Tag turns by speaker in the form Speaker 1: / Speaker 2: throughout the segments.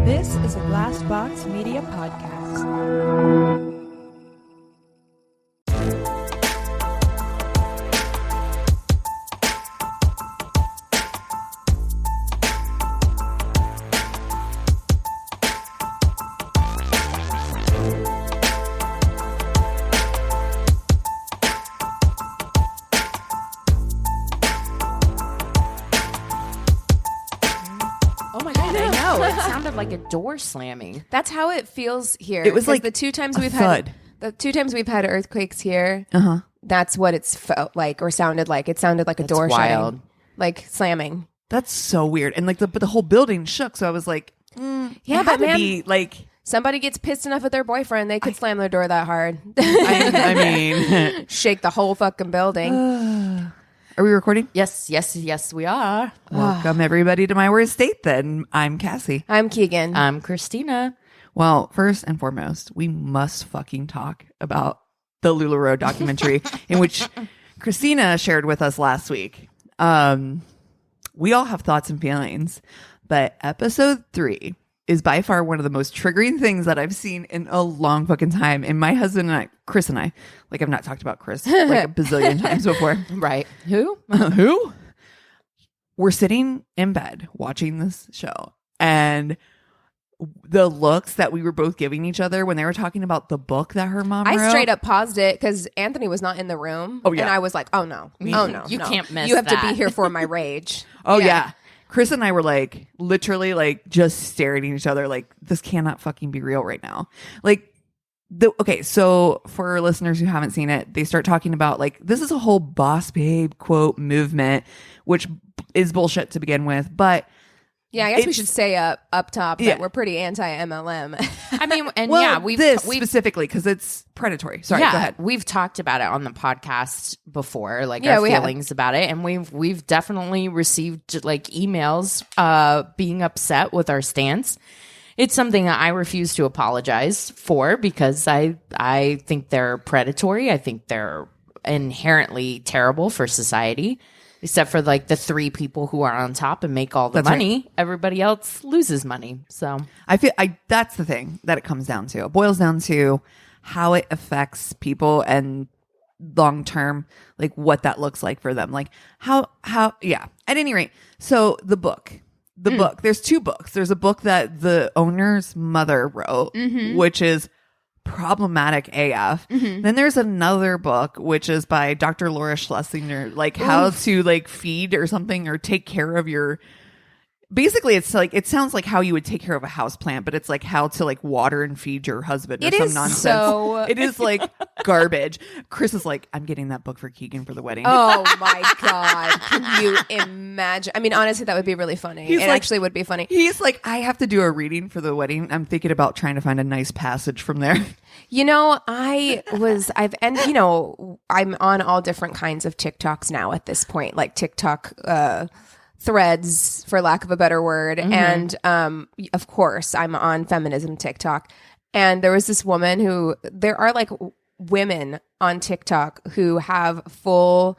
Speaker 1: This is a Glass Box Media podcast.
Speaker 2: Like a door slamming.
Speaker 3: That's how it feels here.
Speaker 4: It was like
Speaker 3: the two times we've had earthquakes here. That's what it's felt like or sounded like. It sounded like a door shutting, like slamming.
Speaker 4: That's so weird. And like the whole building shook. So I was like,
Speaker 3: yeah, but man,
Speaker 4: be like
Speaker 3: somebody gets pissed enough at their boyfriend, they could slam their door that hard.
Speaker 4: I mean,
Speaker 3: shake the whole fucking building.
Speaker 4: Are we recording?
Speaker 2: Yes, we are.
Speaker 4: Welcome everybody to My Worst Date then. I'm Cassie.
Speaker 3: I'm Keegan.
Speaker 2: I'm Christina.
Speaker 4: Well, first and foremost, we must fucking talk about the LuLaRoe documentary in which Christina shared with us last week. We all have thoughts and feelings, but episode 3 is by far one of the most triggering things that I've seen in a long fucking time. And my husband and I, Chris and I, like I've not talked about Chris like a bazillion times before.
Speaker 2: Right. Who?
Speaker 4: Who? We're sitting in bed watching this show, and the looks that we were both giving each other when they were talking about the book that her mom wrote.
Speaker 3: I straight up paused it because Anthony was not in the room.
Speaker 4: Oh, yeah.
Speaker 3: And I was like, oh no.
Speaker 2: You can't miss
Speaker 3: You have
Speaker 2: that.
Speaker 3: to be here for my rage.
Speaker 4: Oh, yeah. Chris and I were like, literally, like, just staring at each other, like, this cannot fucking be real right now. Like, okay, so for listeners who haven't seen it, they start talking about, like, this is a whole boss babe quote movement, which is bullshit to begin with, but
Speaker 3: yeah, I guess we should say up top that we're pretty anti-MLM.
Speaker 2: I mean, and
Speaker 4: well,
Speaker 2: we've
Speaker 4: specifically because it's predatory. Sorry, go ahead.
Speaker 2: We've talked about it on the podcast before, like our feelings about it, and we've definitely received like emails being upset with our stance. It's something that I refuse to apologize for because I think they're predatory. I think they're inherently terrible for society. Except for like the 3 people who are on top and make all the money. Right. Everybody else loses money. So
Speaker 4: I feel that's the thing that it comes down to. It boils down to how it affects people and long term, like what that looks like for them. Like how at any rate. So the book, there's 2 books. There's a book that the owner's mother wrote, which is problematic AF. Then there's another book which is by Dr. Laura Schlesinger, like how to like feed or something or take care of your, basically it's like, it sounds like how you would take care of a house plant, but it's like how to like water and feed your husband or some nonsense. It is like garbage. Chris is like, I'm getting that book for Keegan for the wedding.
Speaker 3: Oh my God. Can you imagine? I mean, honestly, that would be really funny. It actually would be funny.
Speaker 4: He's like, I have to do a reading for the wedding. I'm thinking about trying to find a nice passage from there.
Speaker 3: You know, I'm on all different kinds of TikToks now at this point, like TikTok threads, for lack of a better word. And of course, I'm on feminism TikTok. And there was this woman there are like women on TikTok who have full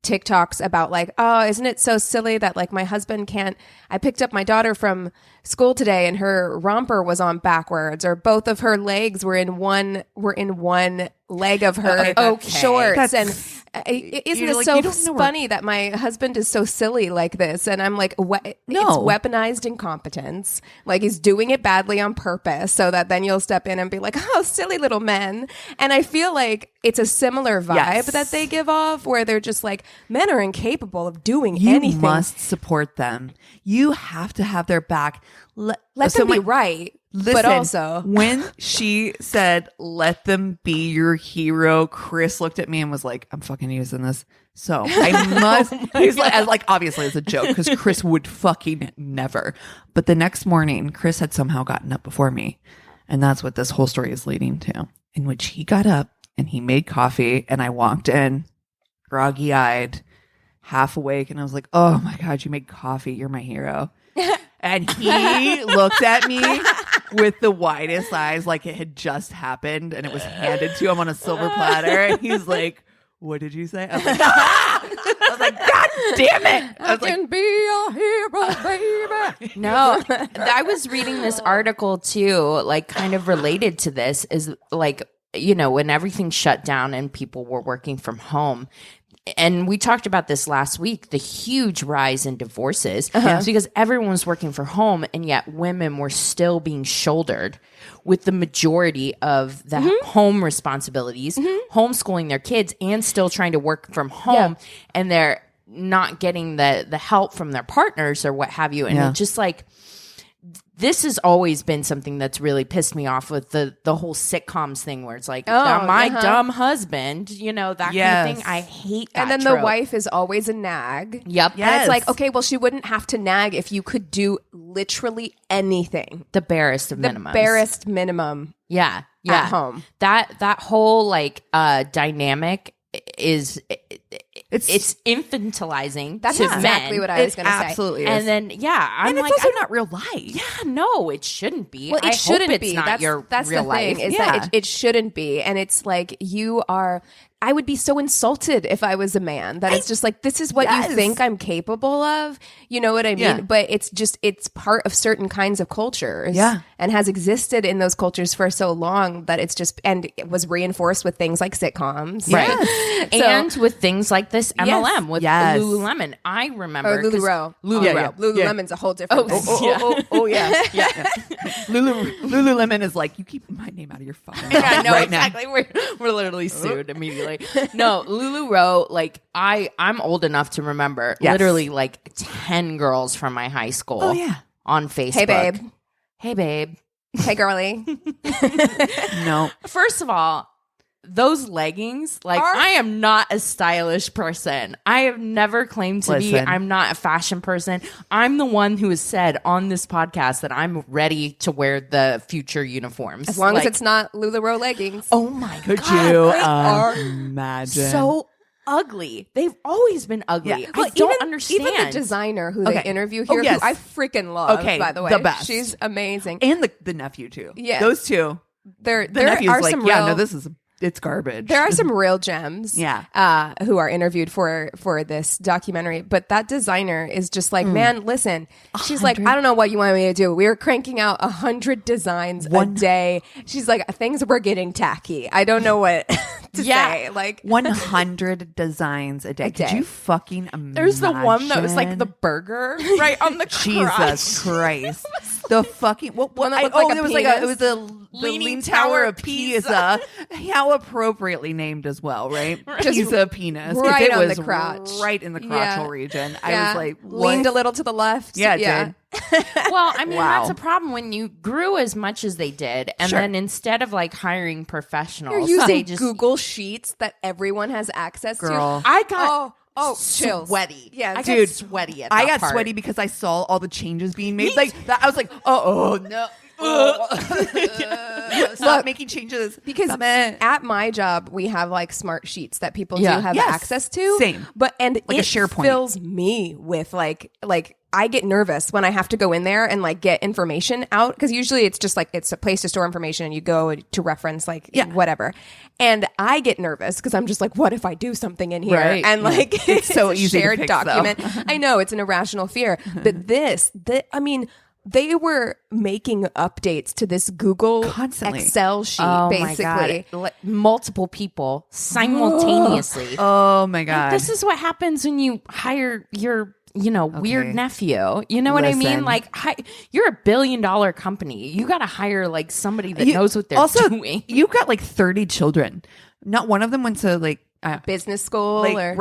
Speaker 3: TikToks about like, oh, isn't it so silly that like my husband can't, I picked up my daughter from school today and her romper was on backwards, or both of her legs were in one leg of her shorts. And isn't it so funny that my husband is so silly like this? And I'm like, it's weaponized incompetence. Like he's doing it badly on purpose so that then you'll step in and be like, oh, silly little men. And I feel like it's a similar vibe that they give off where they're just like, men are incapable of doing anything.
Speaker 4: You must support them. You have to have their back.
Speaker 3: Let them be right.
Speaker 4: Listen,
Speaker 3: but also
Speaker 4: when she said, let them be your hero, Chris looked at me and was like, I'm fucking using this. So I must. He's like, obviously it's a joke because Chris would fucking never. But the next morning, Chris had somehow gotten up before me. And that's what this whole story is leading to, in which he got up and he made coffee. And I walked in groggy eyed, half awake. And I was like, oh my God, you made coffee. You're my hero. And he looked at me with the widest eyes like it had just happened and it was handed to him on a silver platter. And he's like, what did you say? I was like, I was like, God damn it. I was
Speaker 3: can be a hero, baby.
Speaker 2: No, I was reading this article too, like kind of related to this is like, you know, when everything shut down and people were working from home. And we talked about this last week, the huge rise in divorces. It's because everyone was working from home and yet women were still being shouldered with the majority of the home responsibilities, homeschooling their kids and still trying to work from home. And they're not getting the help from their partners or what have you. And it's just like, this has always been something that's really pissed me off with the whole sitcoms thing where it's like, my dumb husband, you know, that kind of thing. I hate that.
Speaker 3: And then
Speaker 2: trope.
Speaker 3: the wife is always a nag.
Speaker 2: Yep.
Speaker 3: And it's like, okay, well, she wouldn't have to nag if you could do literally anything.
Speaker 2: The barest of minimums.
Speaker 3: The barest minimum.
Speaker 2: Yeah.
Speaker 3: At home.
Speaker 2: That whole like dynamic is it's infantilizing.
Speaker 3: That's
Speaker 2: to
Speaker 3: exactly
Speaker 2: men.
Speaker 3: what I was going to say.
Speaker 4: Absolutely is.
Speaker 2: And then I'm
Speaker 4: and
Speaker 2: like,
Speaker 4: it's also not real life.
Speaker 2: yeah, no, it shouldn't be.
Speaker 3: Well, it
Speaker 2: I
Speaker 3: shouldn't
Speaker 2: hope
Speaker 3: be.
Speaker 2: It's not
Speaker 3: That's
Speaker 2: real
Speaker 3: the
Speaker 2: life.
Speaker 3: thing is that it shouldn't be. And it's like I would be so insulted if I was a man that it's just like, this is what you think I'm capable of. You know what I mean?
Speaker 4: Yeah.
Speaker 3: But it's part of certain kinds of cultures and has existed in those cultures for so long that it's just, and it was reinforced with things like sitcoms.
Speaker 2: Right. And with things like this MLM with
Speaker 4: Yes.
Speaker 2: Lululemon. I remember.
Speaker 3: Or Lululemon. Lululemon's a whole different thing.
Speaker 4: Lululemon is like, you keep my name out of your phone.
Speaker 2: I know
Speaker 4: right
Speaker 2: exactly. We're literally sued immediately. No, Lulu like I'm old enough to remember literally like 10 girls from my high school on Facebook.
Speaker 3: Hey, babe.
Speaker 2: Hey, babe.
Speaker 3: Hey, girly.
Speaker 4: No.
Speaker 2: First of all, those leggings, like I am not a stylish person. I have never claimed to be. I'm not a fashion person. I'm the one who has said on this podcast that I'm ready to wear the future uniforms.
Speaker 3: As long as it's not LuLaRoe leggings.
Speaker 2: Oh my
Speaker 4: Could
Speaker 2: God.
Speaker 4: you
Speaker 2: They are
Speaker 4: imagine?
Speaker 2: so ugly. They've always been ugly.
Speaker 3: Yeah.
Speaker 2: I don't understand.
Speaker 3: Even the designer who they interview here,
Speaker 4: yes.
Speaker 3: who I freaking love, by the way.
Speaker 4: The best.
Speaker 3: She's amazing.
Speaker 4: And the nephew, too.
Speaker 3: Yeah.
Speaker 4: Those two.
Speaker 3: There
Speaker 4: nephew's
Speaker 3: are
Speaker 4: like,
Speaker 3: some real...
Speaker 4: this is... It's garbage.
Speaker 3: There are some real gems, who are interviewed for this documentary. But that designer is just like, man, listen. She's like, I don't know what you want me to do. We were cranking out 100 designs a day. She's like, things were getting tacky. I don't know what to say. Like
Speaker 4: 100 designs a day. Could you fucking imagine?
Speaker 2: There's the one that was like the burger right on the crotch.
Speaker 4: Jesus Christ. The fucking what
Speaker 3: One that looked like a
Speaker 4: it was the
Speaker 2: Leaning
Speaker 4: Tower of
Speaker 2: Pisa.
Speaker 4: Pisa. How appropriately named as well, right?
Speaker 3: Just
Speaker 4: Pisa penis.
Speaker 3: right
Speaker 4: it
Speaker 3: on
Speaker 4: was
Speaker 3: the crotch.
Speaker 4: right in the crotchal region. I was like,
Speaker 3: leaned a little to the left.
Speaker 4: Yeah, it did.
Speaker 2: Well, I mean,
Speaker 4: Wow.
Speaker 2: that's a problem when you grew as much as they did, and then instead of like hiring professionals,
Speaker 3: You're
Speaker 2: they
Speaker 3: using
Speaker 2: just
Speaker 3: Google Sheets that everyone has access
Speaker 4: Girl.
Speaker 2: I got
Speaker 3: chills.
Speaker 2: sweady.
Speaker 3: Yeah,
Speaker 2: I
Speaker 4: dude,
Speaker 2: got sweaty at that
Speaker 4: I got
Speaker 2: part.
Speaker 4: sweaty because I saw all the changes being made. Like that, I was like, oh no. Stop making changes
Speaker 3: Because
Speaker 4: Stop it.
Speaker 3: at my job, we have like smart sheets that people do
Speaker 2: Yeah.
Speaker 3: have
Speaker 4: Yes.
Speaker 3: access to.
Speaker 4: Same.
Speaker 3: But and
Speaker 4: Like a
Speaker 3: it
Speaker 4: SharePoint.
Speaker 3: fills me with like I get nervous when I have to go in there and like get information out because usually it's just like it's a place to store information and you go to reference like whatever. And I get nervous because I'm just like, what if I do something in here?
Speaker 2: Right.
Speaker 3: And like
Speaker 4: It's so
Speaker 3: a
Speaker 4: easy to
Speaker 3: shared
Speaker 4: fix,
Speaker 3: document. I know it's an irrational fear, but I mean. They were making updates to this Google
Speaker 4: Constantly.
Speaker 3: Excel sheet,
Speaker 2: Oh
Speaker 3: basically.
Speaker 2: my God. Like, multiple people simultaneously.
Speaker 4: Oh my God.
Speaker 2: This is what happens when you hire your weird nephew. You know what I mean?
Speaker 4: Listen.
Speaker 2: Like, you're a $1 billion company. You got to hire like somebody that knows what they're
Speaker 4: also,
Speaker 2: doing.
Speaker 4: You've got like 30 children. Not one of them went to like
Speaker 3: Business school or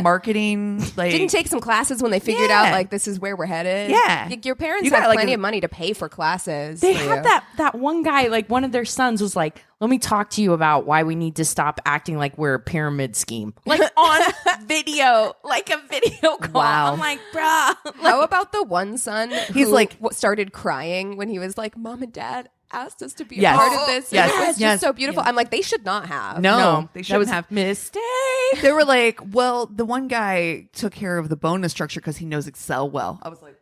Speaker 4: marketing. Like
Speaker 3: didn't take some classes when they figured out like this is where we're headed.
Speaker 4: Yeah.
Speaker 3: Your parents
Speaker 4: You
Speaker 3: have
Speaker 4: got, like,
Speaker 3: plenty of money to pay for classes.
Speaker 2: They
Speaker 3: for
Speaker 2: had
Speaker 3: you.
Speaker 2: that one guy, like one of their sons was like, let me talk to you about why we need to stop acting like we're a pyramid scheme. Like on video, like a video call.
Speaker 4: Wow.
Speaker 2: I'm like, bruh.
Speaker 3: How about the one son
Speaker 4: He's
Speaker 3: who
Speaker 4: like-
Speaker 3: started crying when he was like, Mom and Dad asked us to be
Speaker 4: Yes.
Speaker 3: a part of this.
Speaker 4: Yes.
Speaker 3: And it was
Speaker 4: Yes.
Speaker 3: just so beautiful. I'm like, they should not have.
Speaker 4: No, they
Speaker 2: that
Speaker 4: shouldn't
Speaker 2: was
Speaker 4: have.
Speaker 2: mistake.
Speaker 4: They were like, well, the one guy took care of the bonus structure because he knows Excel well. I was like,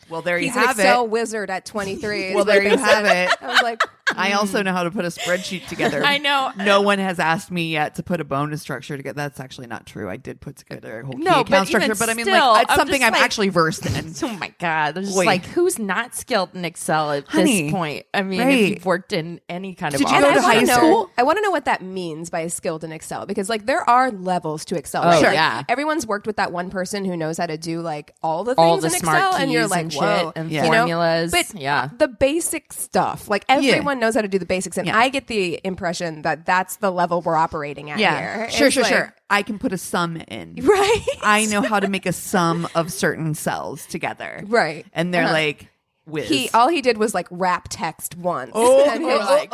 Speaker 4: well, there
Speaker 3: He's
Speaker 4: you
Speaker 3: an
Speaker 4: have
Speaker 3: Excel
Speaker 4: it.
Speaker 3: wizard at 23. is
Speaker 4: Well,
Speaker 3: what
Speaker 4: there
Speaker 3: they
Speaker 4: you
Speaker 3: said.
Speaker 4: have it.
Speaker 3: I was like,
Speaker 4: I also know how to put a spreadsheet together.
Speaker 2: I know.
Speaker 4: No one has asked me yet to put a bonus structure together. That's actually not true. I did put together a whole key account structure, but I mean,
Speaker 2: still,
Speaker 4: like, it's
Speaker 2: I'm
Speaker 4: something
Speaker 2: just
Speaker 4: I'm
Speaker 2: like-
Speaker 4: actually versed in.
Speaker 2: Oh my God. There's just
Speaker 4: Wait.
Speaker 2: like, who's not skilled in Excel at
Speaker 4: Honey,
Speaker 2: this point? I mean,
Speaker 4: right.
Speaker 2: if you've worked in any kind of
Speaker 4: Did you
Speaker 2: office.
Speaker 4: go to high school?
Speaker 3: I want to know what that means by skilled in Excel, because like there are levels to Excel.
Speaker 2: Oh,
Speaker 3: right?
Speaker 2: sure.
Speaker 3: Like,
Speaker 2: Yeah.
Speaker 3: everyone's worked with that one person who knows how to do like all the things
Speaker 2: all the
Speaker 3: in
Speaker 2: smart
Speaker 3: Excel,
Speaker 2: keys
Speaker 3: and you're like,
Speaker 2: and
Speaker 3: whoa,
Speaker 2: shit and
Speaker 4: Yeah.
Speaker 3: you know?
Speaker 2: formulas.
Speaker 3: But
Speaker 2: yeah.
Speaker 3: the basic stuff, like everyone knows how to do the basics, and I get the impression that that's the level we're operating at here.
Speaker 4: Sure,
Speaker 3: It's
Speaker 4: sure,
Speaker 3: like-
Speaker 4: sure. I can put a sum in.
Speaker 3: Right.
Speaker 4: I know how to make a sum of certain cells together.
Speaker 3: Right.
Speaker 4: And they're like, whiz.
Speaker 3: All he did was like wrap text once.
Speaker 4: Oh,
Speaker 3: and you're like,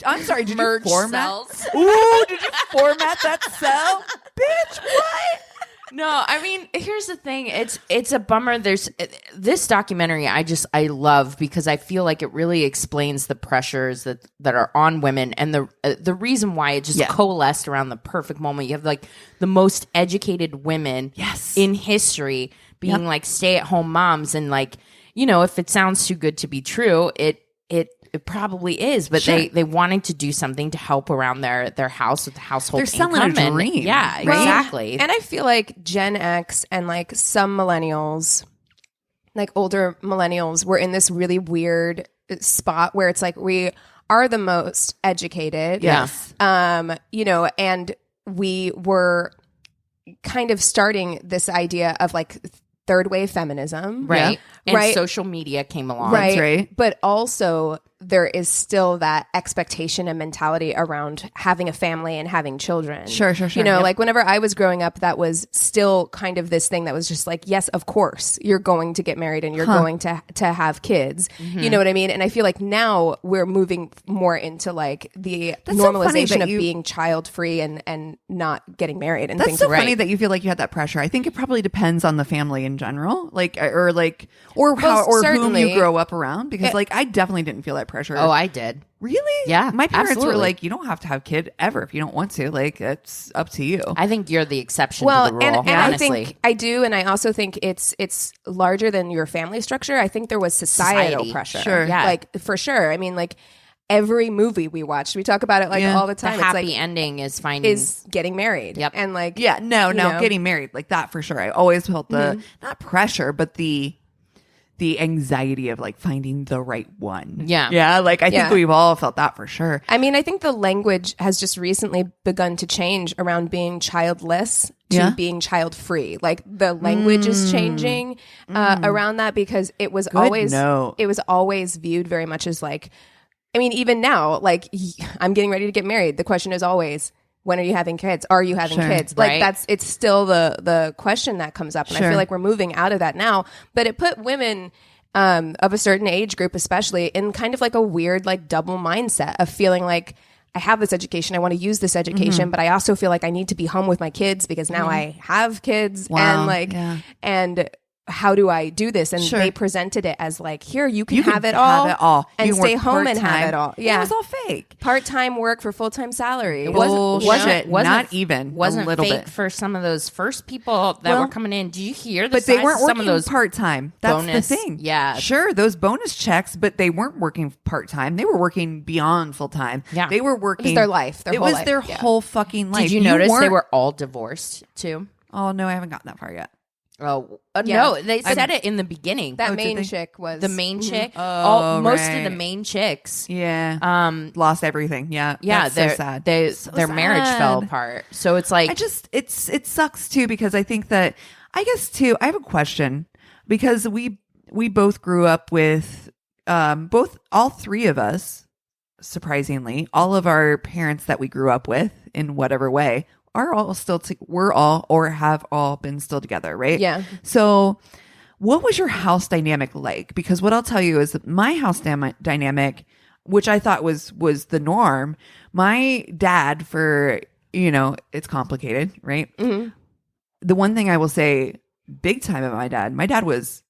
Speaker 4: I'm sorry, did
Speaker 2: Merge
Speaker 4: you format?
Speaker 2: cells.
Speaker 4: Ooh, did you format that cell? Bitch, what?
Speaker 2: No, I mean, here's the thing. It's a bummer. There's this documentary I love because I feel like it really explains the pressures that are on women and the reason why it just coalesced around the perfect moment. You have like the most educated women in history being like stay-at-home moms, and like, you know, if it sounds too good to be true, it probably is, but they wanted to do something to help around their house with the household.
Speaker 4: They're selling
Speaker 2: income
Speaker 4: a dream.
Speaker 2: Yeah,
Speaker 4: right?
Speaker 2: exactly.
Speaker 3: And I feel like Gen X and like some millennials, like older millennials, were in this really weird spot where it's like we are the most educated.
Speaker 4: Yes.
Speaker 3: You know, and we were kind of starting this idea of like third wave feminism.
Speaker 2: Right. And
Speaker 3: Right.
Speaker 2: social media came along.
Speaker 3: Right.
Speaker 4: That's right.
Speaker 3: But also there is still that expectation and mentality around having a family and having children.
Speaker 4: Sure.
Speaker 3: You know,
Speaker 4: Yep.
Speaker 3: like whenever I was growing up, that was still kind of this thing that was just like, yes, of course, you're going to get married and you're going to have kids.
Speaker 4: Mm-hmm.
Speaker 3: You know what I mean? And I feel like now we're moving more into like the
Speaker 4: That's so funny
Speaker 3: normalization
Speaker 4: that
Speaker 3: of
Speaker 4: you-
Speaker 3: being child free and not getting married and
Speaker 4: That's
Speaker 3: things
Speaker 4: so
Speaker 3: like
Speaker 4: funny that you feel like you had that pressure. I think it probably depends on the family in general, like or how or whom
Speaker 3: certainly.
Speaker 4: you grow up around. Because like I definitely didn't feel that pressure.
Speaker 2: Oh, I did.
Speaker 4: Really?
Speaker 2: Yeah,
Speaker 4: My parents were
Speaker 2: absolutely.
Speaker 4: like, you don't have to have a kid ever if you don't want to. Like it's up to you.
Speaker 2: I think you're the exception
Speaker 3: well,
Speaker 2: to the rule,
Speaker 3: and
Speaker 2: honestly.
Speaker 3: I think I do, and I also think it's larger than your family structure. I think there was societal
Speaker 2: Society.
Speaker 3: pressure.
Speaker 4: Sure.
Speaker 2: Yeah.
Speaker 3: Like for sure. I mean, like every movie we watched, we talk about it like all the
Speaker 2: the
Speaker 3: time.
Speaker 2: happy
Speaker 3: It's like
Speaker 2: ending is finding
Speaker 3: is getting married.
Speaker 2: Yep.
Speaker 3: And like
Speaker 4: Yeah, no,
Speaker 3: you know.
Speaker 4: getting married like that for sure. I always felt the not pressure, but the anxiety of like finding the right one.
Speaker 2: Yeah.
Speaker 4: Like I think
Speaker 3: Yeah.
Speaker 4: we've all felt that for sure.
Speaker 3: I mean, I think the language has just recently begun to change around being childless to
Speaker 4: Yeah.
Speaker 3: being child free. Like the language is changing around that, because it was
Speaker 4: note.
Speaker 3: always viewed very much as like, I mean, even now, like I'm getting ready to get married. The question is always, when are you having kids? Are you having
Speaker 4: Sure.
Speaker 3: kids? Like
Speaker 2: Right.
Speaker 3: it's still the question that comes up. And I
Speaker 4: Sure.
Speaker 3: feel like we're moving out of that now, but it put women of a certain age group, especially, in kind of like a weird, like double mindset of feeling like I have this education, I want to use this education, but I also feel like I need to be home with my kids because now I have kids.
Speaker 4: Wow.
Speaker 3: And like,
Speaker 4: Yeah.
Speaker 3: and how do I do this? And
Speaker 4: Sure.
Speaker 3: they presented it as like, here, you can
Speaker 4: You
Speaker 3: have
Speaker 4: can
Speaker 3: it all,
Speaker 4: have it all.
Speaker 3: and
Speaker 4: You can
Speaker 3: stay
Speaker 4: work
Speaker 3: home and have
Speaker 4: part-time.
Speaker 3: it all.
Speaker 4: And
Speaker 3: Yeah.
Speaker 4: it was all fake.
Speaker 3: Part-time work for full-time salary. It
Speaker 4: Bullshit.
Speaker 3: wasn't,
Speaker 4: Not even.
Speaker 2: Wasn't
Speaker 4: a little
Speaker 2: fake
Speaker 4: bit.
Speaker 2: for some of those first people that
Speaker 4: Well,
Speaker 2: were coming in. Did you hear the
Speaker 4: But they
Speaker 2: size
Speaker 4: weren't
Speaker 2: of some
Speaker 4: working
Speaker 2: of those
Speaker 4: part time. That's
Speaker 2: bonus-
Speaker 4: the thing.
Speaker 2: yeah.
Speaker 4: Sure, those bonus checks, but they weren't working part time. They were working beyond full time.
Speaker 2: Yeah.
Speaker 4: They were working.
Speaker 3: their life, their
Speaker 4: it
Speaker 3: whole
Speaker 4: was
Speaker 3: life.
Speaker 4: their
Speaker 3: Yeah.
Speaker 4: whole fucking life.
Speaker 2: Did you notice they
Speaker 4: weren't-
Speaker 2: were all divorced too?
Speaker 4: Oh no, I haven't gotten that far yet.
Speaker 2: Oh
Speaker 3: Yeah.
Speaker 2: no, they said it in the beginning.
Speaker 3: that
Speaker 4: did
Speaker 3: main
Speaker 4: they?
Speaker 3: chick was
Speaker 2: the main chick,
Speaker 4: Oh,
Speaker 2: most of
Speaker 4: right.
Speaker 2: the main chicks,
Speaker 4: Yeah. Lost everything. Yeah.
Speaker 2: yeah,
Speaker 4: That's so sad.
Speaker 2: their marriage fell
Speaker 4: sad.
Speaker 2: apart. So it's like,
Speaker 4: it sucks too, because I think that I guess too, I have a question, because we both grew up with all three of us, surprisingly, all of our parents that we grew up with in whatever way are all still we're all or have all been still together, right?
Speaker 3: Yeah.
Speaker 4: So what was your house dynamic like? Because what I'll tell you is that my house dynamic, which I thought was the norm, my dad, for, you know, it's complicated, right?
Speaker 3: Mhm.
Speaker 4: The one thing I will say big time about my dad was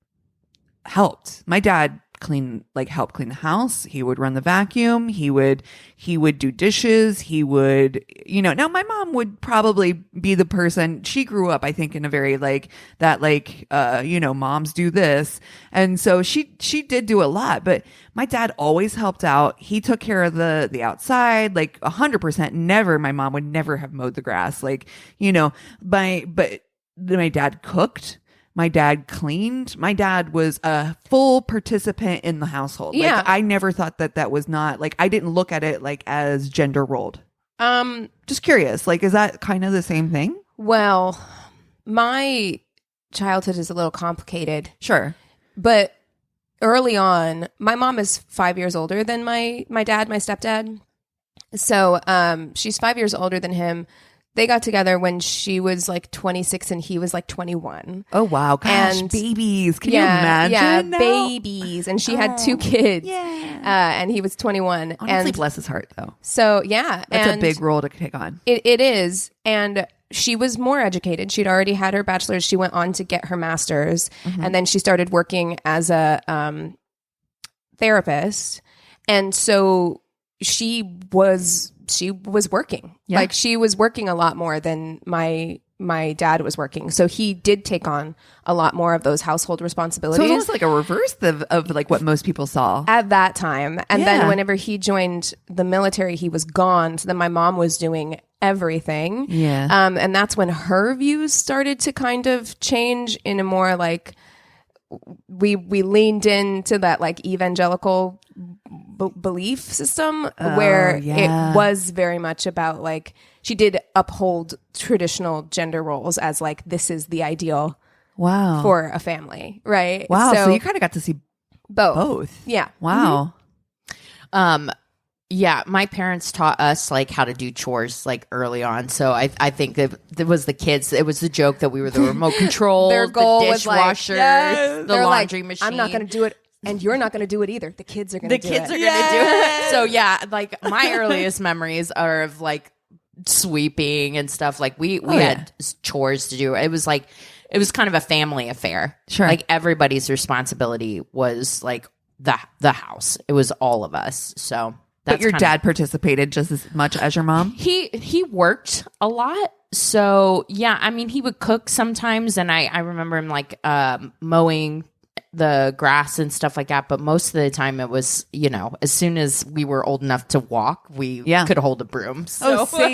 Speaker 4: helped. My dad help clean the house. He would run the vacuum. He would do dishes. He would, now my mom would probably be the person. She grew up, I think, in a very moms do this. And so she did do a lot, but my dad always helped out. He took care of the outside, 100%. Never, my mom would never have mowed the grass. But my dad cooked. My dad cleaned. My dad was a full participant in the household.
Speaker 3: Yeah.
Speaker 4: I never thought that was not I didn't look at it as gender rolled. Just curious, is that kind of the same thing?
Speaker 3: Well, my childhood is a little complicated.
Speaker 4: Sure.
Speaker 3: But early on, my mom is 5 years older than my dad, my stepdad. So she's 5 years older than him. They got together when she was 26 and he was 21.
Speaker 4: Oh, wow. Gosh,
Speaker 3: and
Speaker 4: babies. Can you imagine?
Speaker 3: Yeah,
Speaker 4: now?
Speaker 3: Babies. And she had 2 kids.
Speaker 4: Yeah.
Speaker 3: And he was 21.
Speaker 4: Honestly, bless his heart, though.
Speaker 3: So, yeah.
Speaker 4: That's a big role to take on.
Speaker 3: It is. And she was more educated. She'd already had her bachelor's. She went on to get her master's. Mm-hmm. And then she started working as a therapist. And so she was working. Yeah. She was working a lot more than my dad was working. So he did take on a lot more of those household responsibilities.
Speaker 4: So it was almost a reverse of what most people saw
Speaker 3: at that time. And then whenever he joined the military, he was gone. So then my mom was doing everything.
Speaker 4: Yeah.
Speaker 3: And that's when her views started to kind of change in a more we leaned into that evangelical belief system where it was very much about she did uphold traditional gender roles as this is the ideal for a family, right?
Speaker 4: Wow. So you kind of got to see both.
Speaker 3: Yeah.
Speaker 4: Wow.
Speaker 2: Mm-hmm. Yeah, my parents taught us how to do chores early on. So I think that it was the kids. It was the joke that we were the remote control,
Speaker 3: their goal
Speaker 2: the dishwasher, the laundry machine.
Speaker 3: I'm not going to do it, and you're not going to do it either. The kids are going to do it.
Speaker 2: The kids are going to do it. So yeah, my earliest memories are of sweeping and stuff. We had chores to do. It was kind of a family affair.
Speaker 4: Sure,
Speaker 2: everybody's responsibility was the house. It was all of us. So.
Speaker 4: But your dad participated just as much as your mom?
Speaker 2: He worked a lot. So, yeah, I mean, he would cook sometimes. And I remember him mowing the grass and stuff like that. But most of the time it was, as soon as we were old enough to walk, we could hold a broom. So.
Speaker 4: Oh, same.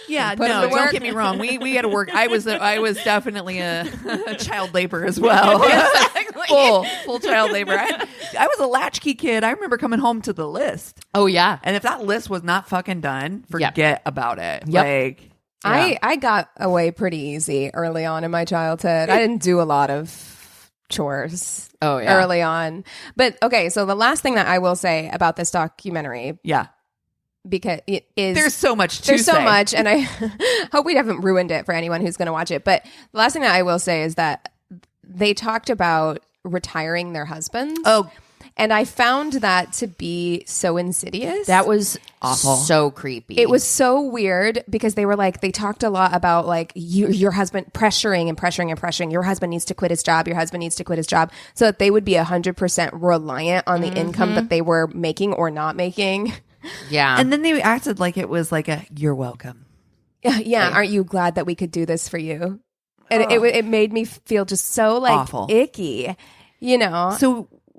Speaker 4: Yeah, no, don't get me wrong. We had to work. I was definitely a child labor as well. Exactly. Full child labor. I was a latchkey kid. I remember coming home to the list.
Speaker 2: Oh, yeah.
Speaker 4: And if that list was not fucking done, forget about it.
Speaker 2: Yep.
Speaker 3: I got away pretty easy early on in my childhood. I didn't do a lot of chores early on. But okay, so the last thing that I will say about this documentary, because it is
Speaker 4: there's so much
Speaker 3: and I hope we haven't ruined it for anyone who's going to watch it, but the last thing that I will say is that they talked about retiring their husbands. And I found that to be so insidious.
Speaker 2: That was
Speaker 4: awful.
Speaker 2: So creepy.
Speaker 3: It was so weird because they were they talked a lot about your husband pressuring. Your husband needs to quit his job. Your husband needs to quit his job so that they would be 100% reliant on the income that they were making or not making.
Speaker 2: Yeah.
Speaker 4: And then they acted like it was you're welcome.
Speaker 3: Yeah. Aren't you glad that we could do this for you? And it made me feel just so
Speaker 4: awful.
Speaker 3: Icky,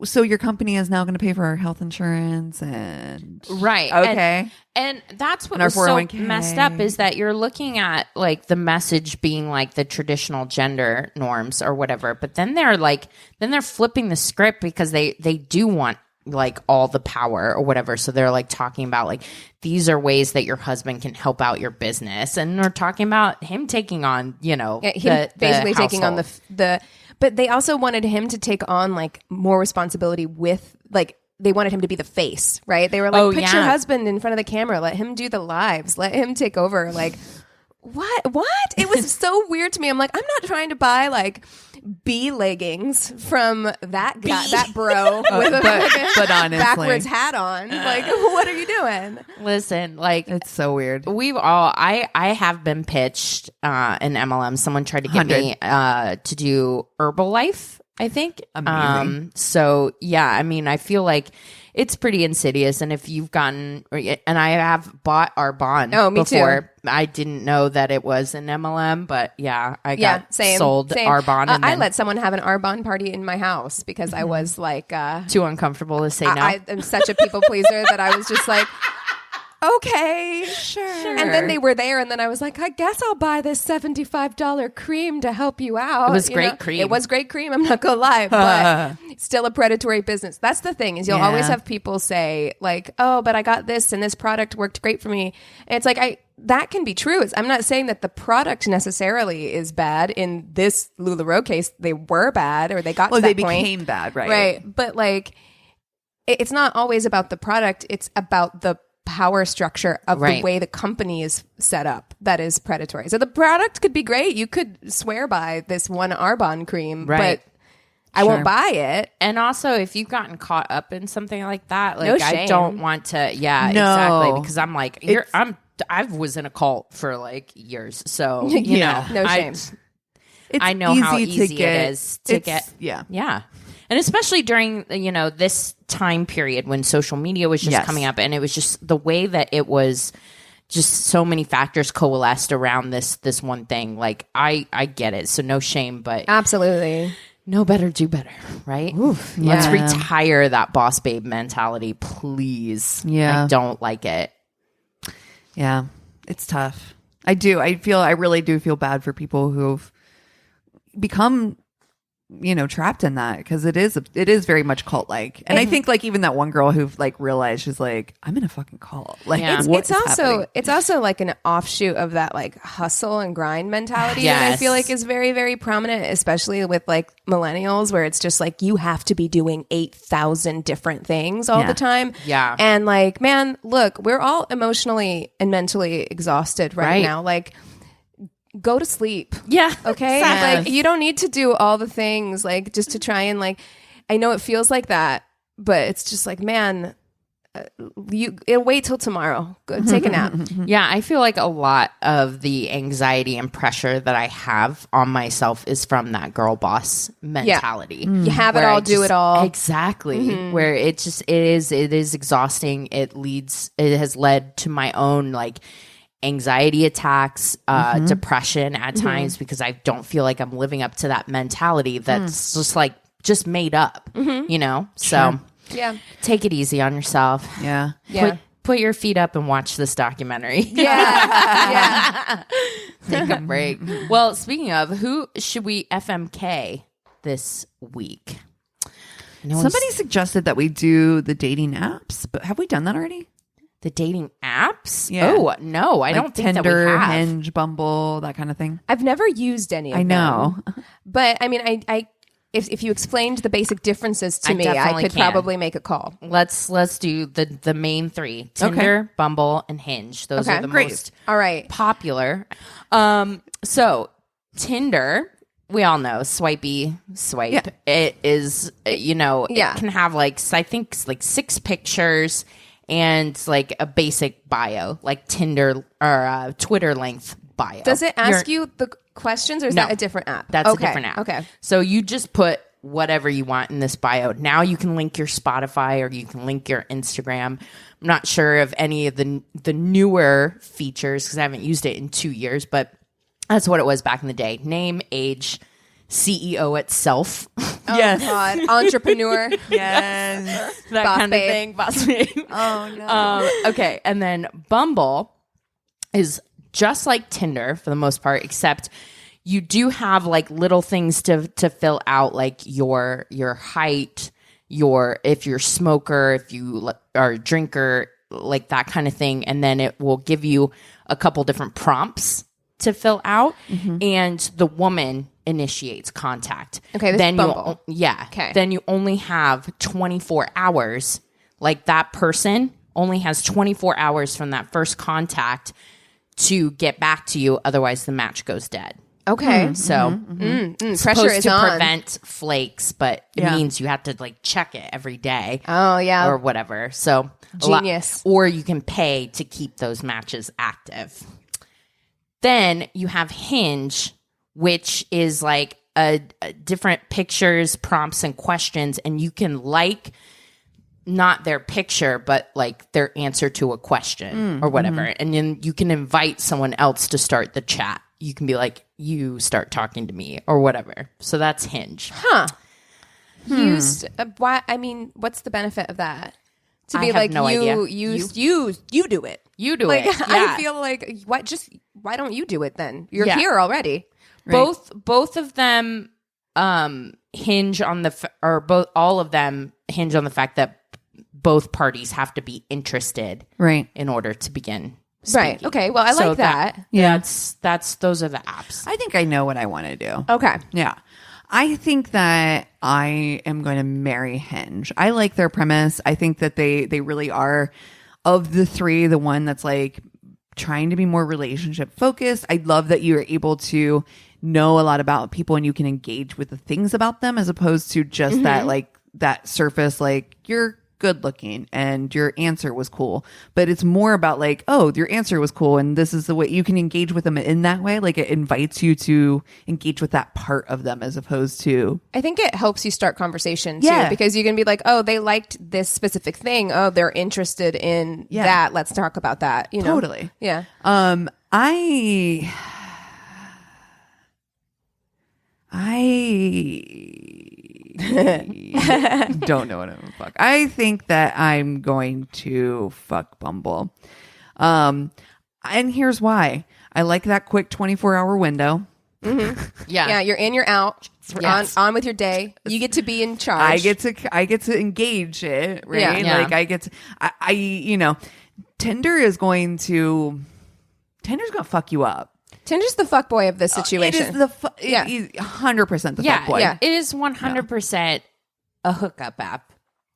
Speaker 4: So your company is now going to pay for our health insurance and
Speaker 2: right.
Speaker 4: Okay.
Speaker 2: And that's what
Speaker 4: and
Speaker 2: was so messed up is that you're looking at the message being the traditional gender norms or whatever, but then they're flipping the script because they do want all the power or whatever. So they're talking about these are ways that your husband can help out your business, and we're talking about him taking on him
Speaker 3: basically taking on the. But they also wanted him to take on more responsibility with they wanted him to be the face, right? They were put your husband in front of the camera, let him do the lives, let him take over. What? It was so weird to me. I'm I'm not trying to buy bee leggings from that guy, that bro with a
Speaker 4: but honestly,
Speaker 3: backwards hat on. What are you doing?
Speaker 2: Listen,
Speaker 4: it's so weird.
Speaker 2: I have been pitched in MLM. Someone tried to get me to do Herbalife I think.
Speaker 4: Amazing.
Speaker 2: So yeah, I mean, I feel like it's pretty insidious. And if you've gotten, and I have bought our bond before. Too. I didn't know that it was an MLM, but yeah, I got sold our bond.
Speaker 3: I let someone have an Arbonne party in my house because I was like
Speaker 2: too uncomfortable to say no.
Speaker 3: I am such a people pleaser that I was just like, okay, sure. And then they were there, and then I was like, I guess I'll buy this $75 cream to help you out.
Speaker 2: It was great cream.
Speaker 3: It was great cream. I'm not gonna lie, but it's still a predatory business. That's the thing, is you'll always have people say like, oh, but I got this and this product worked great for me. And it's like, that can be true. I'm not saying that the product necessarily is bad. In this LuLaRoe case, they were bad, or they got to that point.
Speaker 4: They became bad, right?
Speaker 3: Right. But like, it's not always about the product. It's about the power structure of the way the company is set up that is predatory. So the product could be great. You could swear by this one Arbonne cream, but I won't buy it.
Speaker 2: And also, if you've gotten caught up in something like that, like
Speaker 3: no shame.
Speaker 2: I don't want to. Yeah, exactly. Because I'm like, I was in a cult for like years, so you know,
Speaker 3: no shame.
Speaker 2: I know how easy it is to get. Yeah. And especially during, this time period when social media was just coming up, and it was just the way that it was, just so many factors coalesced around this one thing. Like, I get it. So no shame, but
Speaker 3: absolutely.
Speaker 2: Know better, do better, right? Oof, Let's retire that boss babe mentality, please.
Speaker 4: Yeah.
Speaker 2: I don't like it.
Speaker 4: Yeah. It's tough. I really do feel bad for people who've become trapped in that, because it is very much cult like. And I think like even that one girl who like realized, she's like, I'm in a fucking cult. Like
Speaker 3: it's also like an offshoot of that like hustle and grind mentality that I feel like is very, very prominent, especially with like millennials, where it's just like you have to be doing 8,000 different things all the time.
Speaker 2: Yeah.
Speaker 3: And like, man, look, we're all emotionally and mentally exhausted right now. Like, go to sleep.
Speaker 2: Yeah.
Speaker 3: Okay. Like, you don't need to do all the things like just to try and like, I know it feels like that, but it's just like, man, wait till tomorrow. Go take a nap.
Speaker 2: Yeah. I feel like a lot of the anxiety and pressure that I have on myself is from that girl boss mentality.
Speaker 3: You have it all, do it all.
Speaker 2: Exactly. Where it is exhausting. It has led to my own like anxiety attacks, depression at times, because I don't feel like I'm living up to that mentality that's just made up, So take it easy on yourself.
Speaker 4: Yeah.
Speaker 2: Put your feet up and watch this documentary.
Speaker 3: Yeah.
Speaker 2: Take a break. Well, speaking of, who should we FMK this week?
Speaker 4: Somebody suggested that we do the dating apps, but have we done that already?
Speaker 2: The dating apps?
Speaker 4: Yeah.
Speaker 2: Oh, no, I don't think
Speaker 4: Tinder,
Speaker 2: that we have.
Speaker 4: Hinge, Bumble, that kind of thing.
Speaker 3: I've never used any of them.
Speaker 4: I know.
Speaker 3: But I mean, if you explained the basic differences to me, I could probably make a call.
Speaker 2: Let's do the main three: Tinder, Bumble, and Hinge. Those are the most popular. So Tinder, we all know, swipe. Yeah. It is, it can have I think 6 pictures and like a basic bio, like Tinder or Twitter length bio.
Speaker 3: Does it ask you the questions, or is that a different app?
Speaker 2: That's a different app.
Speaker 3: Okay.
Speaker 2: So you just put whatever you want in this bio. Now you can link your Spotify, or you can link your Instagram. I'm not sure of any of the newer features because I haven't used it in 2 years, but that's what it was back in the day. Name, age, CEO itself.
Speaker 3: Oh, yes. God. Entrepreneur.
Speaker 2: Yes. That
Speaker 3: Boss
Speaker 2: kind
Speaker 3: babe.
Speaker 2: of thing. Boss babe.
Speaker 3: Oh, no.
Speaker 2: Okay. And then Bumble is just like Tinder for the most part, except you do have like little things to fill out, like your height, if you're a smoker, if you are a drinker, like that kind of thing. And then it will give you a couple different prompts to fill out, and the woman initiates contact.
Speaker 3: Okay, this is Bumble.
Speaker 2: Okay. Then you only have 24 hours. Like that person only has 24 hours from that first contact to get back to you. Otherwise, the match goes dead.
Speaker 3: Okay.
Speaker 2: So
Speaker 3: pressure is
Speaker 2: to
Speaker 3: on.
Speaker 2: prevent flakes, but it means you have to like check it every day.
Speaker 3: Oh, yeah.
Speaker 2: Or whatever. So
Speaker 3: genius.
Speaker 2: Or you can pay to keep those matches active. Then you have Hinge, which is like different pictures, prompts, and questions, and you can like not their picture, but like their answer to a question or whatever. And then you can invite someone else to start the chat. You can be like, you start talking to me or whatever. So that's Hinge.
Speaker 3: Huh. Why? I mean, what's the benefit of that? To be like,
Speaker 2: no idea.
Speaker 3: You do it.
Speaker 2: You do
Speaker 3: like,
Speaker 2: it. Yeah.
Speaker 3: I feel like, why don't you do it then? You're here already.
Speaker 2: Right. Both of them hinge on all of them hinge on the fact that both parties have to be interested,
Speaker 4: right,
Speaker 2: in order to begin speaking.
Speaker 3: Right. Okay. Well, I like that.
Speaker 2: That's those are the apps.
Speaker 4: I think I know what I want to do.
Speaker 3: Okay.
Speaker 4: Yeah. I think that I am going to marry Hinge. I like their premise. I think that they really are, of the three, the one that's like trying to be more relationship focused. I love that you're able to know a lot about people and you can engage with the things about them as opposed to just that like that surface, like you're good looking and your answer was cool, but it's more about like, oh, your answer was cool and this is the way you can engage with them in that way. Like it invites you to engage with that part of them as opposed to,
Speaker 3: I think it helps you start conversation too, because you can be like, oh, they liked this specific thing, oh, they're interested in that, let's talk about that, you know.
Speaker 4: Totally.
Speaker 3: Yeah.
Speaker 4: I don't know what I'm gonna fuck. I think that I'm going to fuck Bumble. And here's why. I like that quick 24-hour window.
Speaker 3: Yeah, you're in, you're out.
Speaker 2: Yes.
Speaker 3: On with your day. You get to be in charge.
Speaker 4: I get to engage it, right?
Speaker 2: Yeah.
Speaker 4: Like I get to, I you know, Tinder's going to fuck you up.
Speaker 3: Tinder's the fuckboy of this situation.
Speaker 4: It is 100% the fuckboy.
Speaker 2: Yeah, it is 100% a hookup app.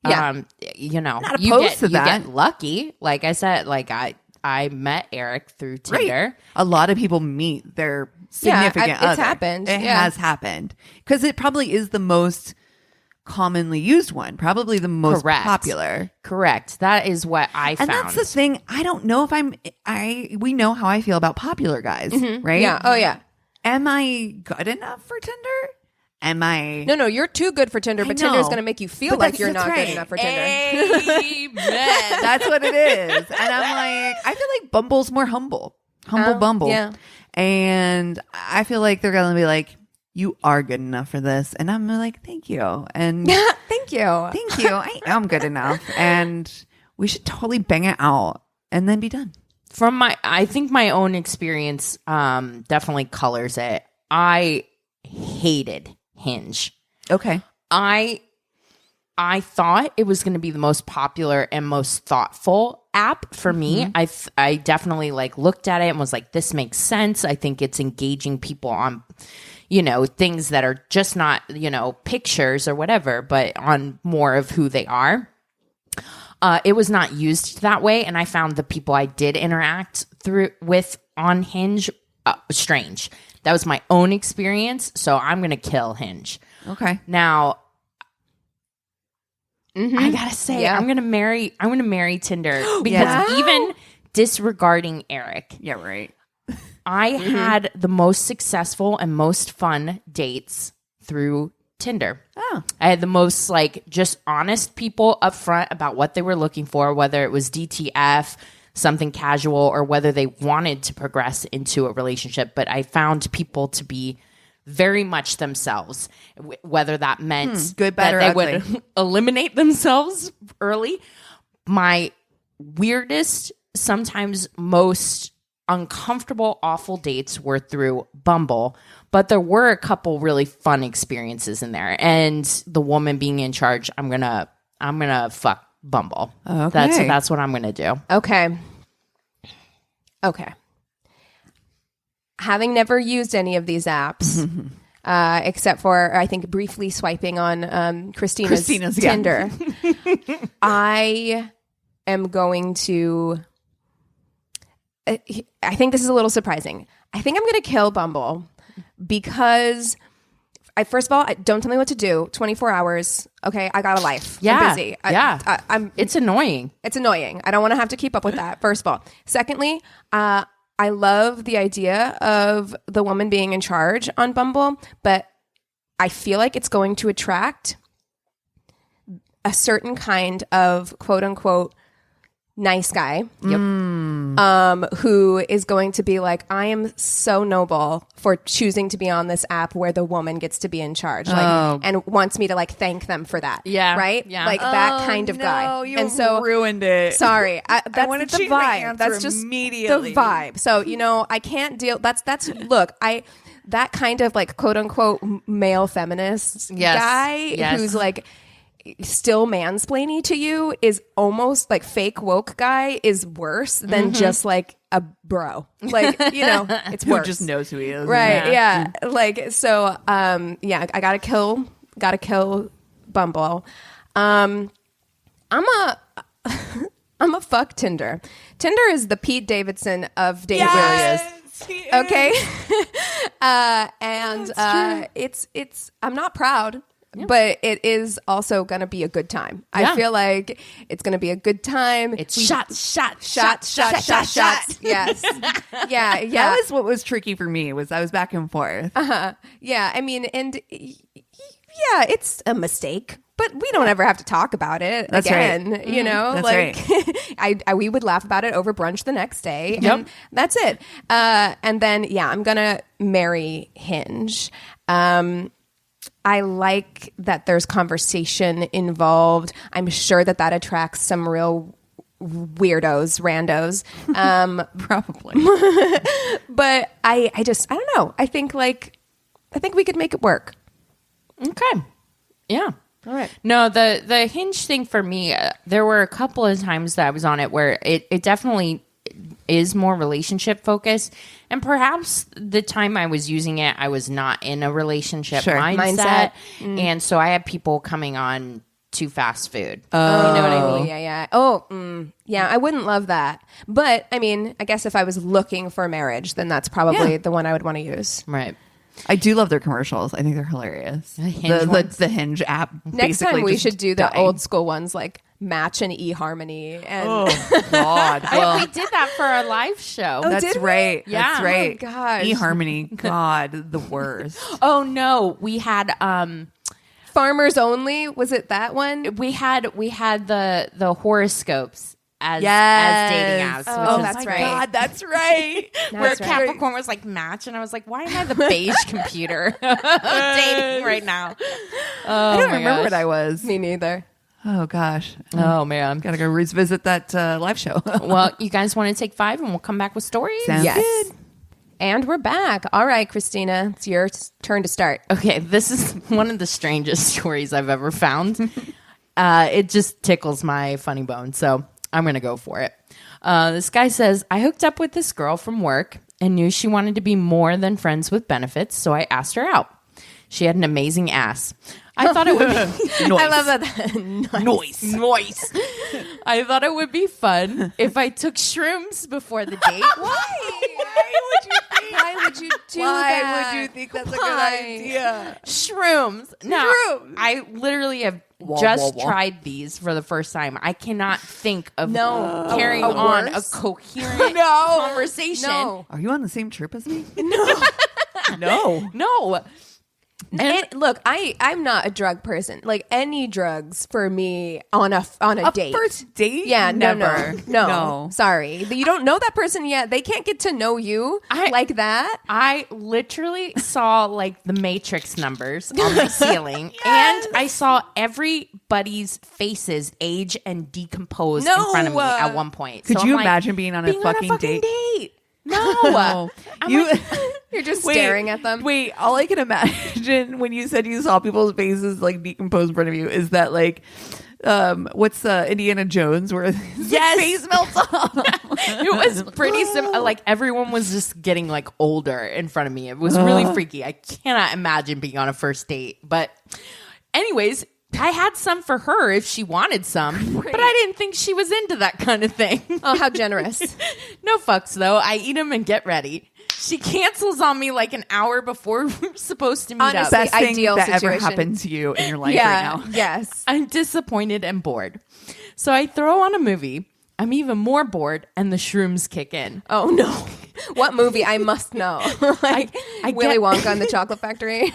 Speaker 3: Yeah.
Speaker 2: You know,
Speaker 4: Not opposed to that.
Speaker 2: You get lucky. Like I said, like I met Eric through Tinder.
Speaker 4: Right. A lot of people meet their significant other.
Speaker 3: It's happened.
Speaker 4: It has happened. Because it probably is the most commonly used one. Probably the most popular.
Speaker 2: Correct. That is what I found.
Speaker 4: And that's the thing. I don't know if we know how I feel about popular guys, right?
Speaker 3: Yeah. Oh, yeah.
Speaker 4: Am I good enough for Tinder? Am I?
Speaker 3: No, you're too good for Tinder, but Tinder's going to make you feel like you're not good enough for Tinder.
Speaker 2: Amen.
Speaker 4: That's what it is. And I'm like, I feel like Bumble's more humble. Bumble.
Speaker 3: Yeah.
Speaker 4: And I feel like they're going to be like, you are good enough for this. And I'm like, thank you. And
Speaker 3: thank you.
Speaker 4: I am good enough. And we should totally bang it out and then be done.
Speaker 2: I think my own experience definitely colors it. I hated Hinge.
Speaker 4: Okay.
Speaker 2: I thought it was going to be the most popular and most thoughtful app for me. I definitely like looked at it and was like, this makes sense. I think it's engaging people on, you know, things that are just not, you know, pictures or whatever, but on more of who they are. It was not used that way. And I found the people I did interact with on Hinge strange. That was my own experience. So I'm going to kill Hinge.
Speaker 4: Okay.
Speaker 2: Now, I gotta say, I'm gonna marry Tinder because even disregarding Eric,
Speaker 4: right.
Speaker 2: I had the most successful and most fun dates through Tinder.
Speaker 4: Oh,
Speaker 2: I had the most like just honest people up front about what they were looking for, whether it was DTF, something casual, or whether they wanted to progress into a relationship. But I found people to be very much themselves, whether that meant
Speaker 4: good, bad,
Speaker 2: that
Speaker 4: or
Speaker 2: they
Speaker 4: ugly.
Speaker 2: would eliminate themselves early. My weirdest, sometimes most uncomfortable, awful dates were through Bumble, but there were a couple really fun experiences in there. And the woman being in charge, I'm gonna fuck Bumble.
Speaker 4: Okay.
Speaker 2: That's what I'm gonna do.
Speaker 3: Okay. Having never used any of these apps, except for, I think, briefly swiping on Christina's Tinder, I am going to... I think this is a little surprising. I think I'm going to kill Bumble because... first of all, don't tell me what to do. 24 hours. Okay, I got a life.
Speaker 2: Yeah,
Speaker 3: I'm busy.
Speaker 2: It's annoying.
Speaker 3: It's annoying. I don't want to have to keep up with that, first of all. Secondly, I love the idea of the woman being in charge on Bumble, but I feel like it's going to attract a certain kind of quote unquote nice guy. Who is going to be like, I am so noble for choosing to be on this app where the woman gets to be in charge, like, and wants me to like thank them for that.
Speaker 2: Yeah.
Speaker 3: Right.
Speaker 2: Yeah.
Speaker 3: Like that kind of guy.
Speaker 4: You ruined it.
Speaker 3: Sorry, that's
Speaker 4: I wanna
Speaker 3: the
Speaker 4: change my
Speaker 3: vibe.
Speaker 4: answer
Speaker 3: That's just
Speaker 4: immediately.
Speaker 3: the vibe. So I can't deal. That's look. That kind of like quote unquote male feminist guy who's like still mansplaining to you is almost like fake woke guy is worse than just like a bro. Like, it's
Speaker 4: Who
Speaker 3: worse.
Speaker 4: just knows who he is.
Speaker 3: Right. Yeah. Like, so, I gotta kill Bumble. I'm a fuck Tinder. Tinder is the Pete Davidson of dating apps. Okay. It's I'm not proud. Yeah. But it is also going to be a good time. Yeah. I feel like it's going to be a good time.
Speaker 2: It's shots.
Speaker 3: Yes. Yeah.
Speaker 4: That was what was tricky for me was I was back and forth.
Speaker 3: Yeah. I mean, and yeah, it's a mistake. But we don't ever have to talk about it again,
Speaker 4: right.
Speaker 3: That's like right. we would laugh about it over brunch the next day. Yep. And that's it. And then, I'm going to marry Hinge. I like that there's conversation involved. I'm sure that attracts some real weirdos, randos.
Speaker 4: Probably.
Speaker 3: But I don't know. I think we could make it work.
Speaker 2: Okay. Yeah.
Speaker 3: All right.
Speaker 2: No, the Hinge thing for me, there were a couple of times that I was on it where it definitely is more relationship focused, and perhaps the time I was using it, I was not in a relationship mindset. And so I had people coming on to fast food. You know what I mean?
Speaker 3: Yeah. Yeah. I wouldn't love that, but I mean, I guess if I was looking for marriage, then that's probably the one I would want to use.
Speaker 2: Right.
Speaker 4: I do love their commercials. I think they're hilarious. The Hinge app.
Speaker 3: Next time we should do the old school ones like Match and eHarmony. And
Speaker 4: God. Well,
Speaker 2: we did that for our live show.
Speaker 4: That's right.
Speaker 2: Yeah.
Speaker 4: That's right.
Speaker 3: Oh, gosh.
Speaker 4: eHarmony. God, the worst.
Speaker 2: Oh no, we had
Speaker 3: Farmers Only. Was it that one?
Speaker 2: We had the horoscopes. As dating apps.
Speaker 3: That's right.
Speaker 4: God, that's right.
Speaker 2: Where Capricorn was like Match, and I was like, why am I the beige computer dating right now?
Speaker 4: I don't remember what I was.
Speaker 3: Me neither.
Speaker 4: Oh gosh.
Speaker 2: Oh man.
Speaker 4: Gotta go revisit that live show.
Speaker 2: Well, you guys want to take 5 and we'll come back with stories?
Speaker 4: Sounds good.
Speaker 3: And we're back. All right, Christina, it's your turn to start.
Speaker 2: Okay, this is one of the strangest stories I've ever found. It just tickles my funny bone, so I'm going to go for it. This guy says, I hooked up with this girl from work and knew she wanted to be more than friends with benefits, so I asked her out. She had an amazing ass. I thought it would be...
Speaker 3: I love that.
Speaker 2: Nice. I thought it would be fun if I took shrooms before the date.
Speaker 3: Why would you do that?
Speaker 4: Why would you think that's a good idea?
Speaker 2: Shrooms. No, I literally have tried these for the first time. I cannot think of carrying on a coherent conversation.
Speaker 3: No.
Speaker 4: Are you on the same trip as me?
Speaker 3: No.
Speaker 2: No.
Speaker 3: And look, I'm not a drug person. Like any drugs for me on a date.
Speaker 4: First date?
Speaker 3: Yeah,
Speaker 4: never.
Speaker 3: No. Sorry. You don't know that person yet. They can't get to know you like that.
Speaker 2: I literally saw like the Matrix numbers on my ceiling, and I saw everybody's faces age and decompose in front of me at one point.
Speaker 4: Could you imagine being on a fucking date?
Speaker 2: No.
Speaker 3: You're just staring at them.
Speaker 4: Wait, all I can imagine when you said you saw people's faces like decompose in front of you is that like what's Indiana Jones where his face melts off.
Speaker 2: It was pretty similar. Like everyone was just getting like older in front of me. It was really freaky. I cannot imagine being on a first date. But anyways, I had some for her if she wanted some, but I didn't think she was into that kind of thing.
Speaker 3: Oh, how generous.
Speaker 2: No fucks, though. I eat them and get ready. She cancels on me like an hour before we're supposed to meet up.
Speaker 4: Best thing
Speaker 3: ideal
Speaker 4: that
Speaker 3: situation.
Speaker 4: ever happened to you in your life right now.
Speaker 3: Yes.
Speaker 2: I'm disappointed and bored. So I throw on a movie. I'm even more bored, and the shrooms kick in.
Speaker 3: Oh, no. What movie? I must know. Like
Speaker 2: I
Speaker 3: Willy
Speaker 2: get-
Speaker 3: Wonka and the Chocolate Factory.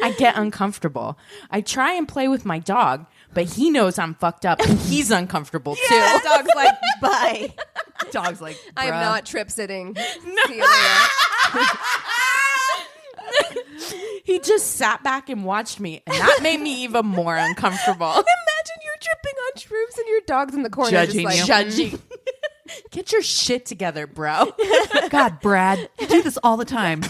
Speaker 2: I get uncomfortable. I try and play with my dog, but he knows I'm fucked up and he's uncomfortable too.
Speaker 3: The dog's like, bye.
Speaker 4: Dog's like,
Speaker 3: I am
Speaker 4: bruh.
Speaker 3: not trip sitting. See you later.
Speaker 2: He just sat back and watched me, and that made me even more uncomfortable.
Speaker 3: Imagine you're tripping on shrooms and your dog's in the corner
Speaker 4: Judging
Speaker 3: just like,
Speaker 4: you.
Speaker 2: Judging. Get your shit together, bro.
Speaker 4: God, Brad, you do this all the time.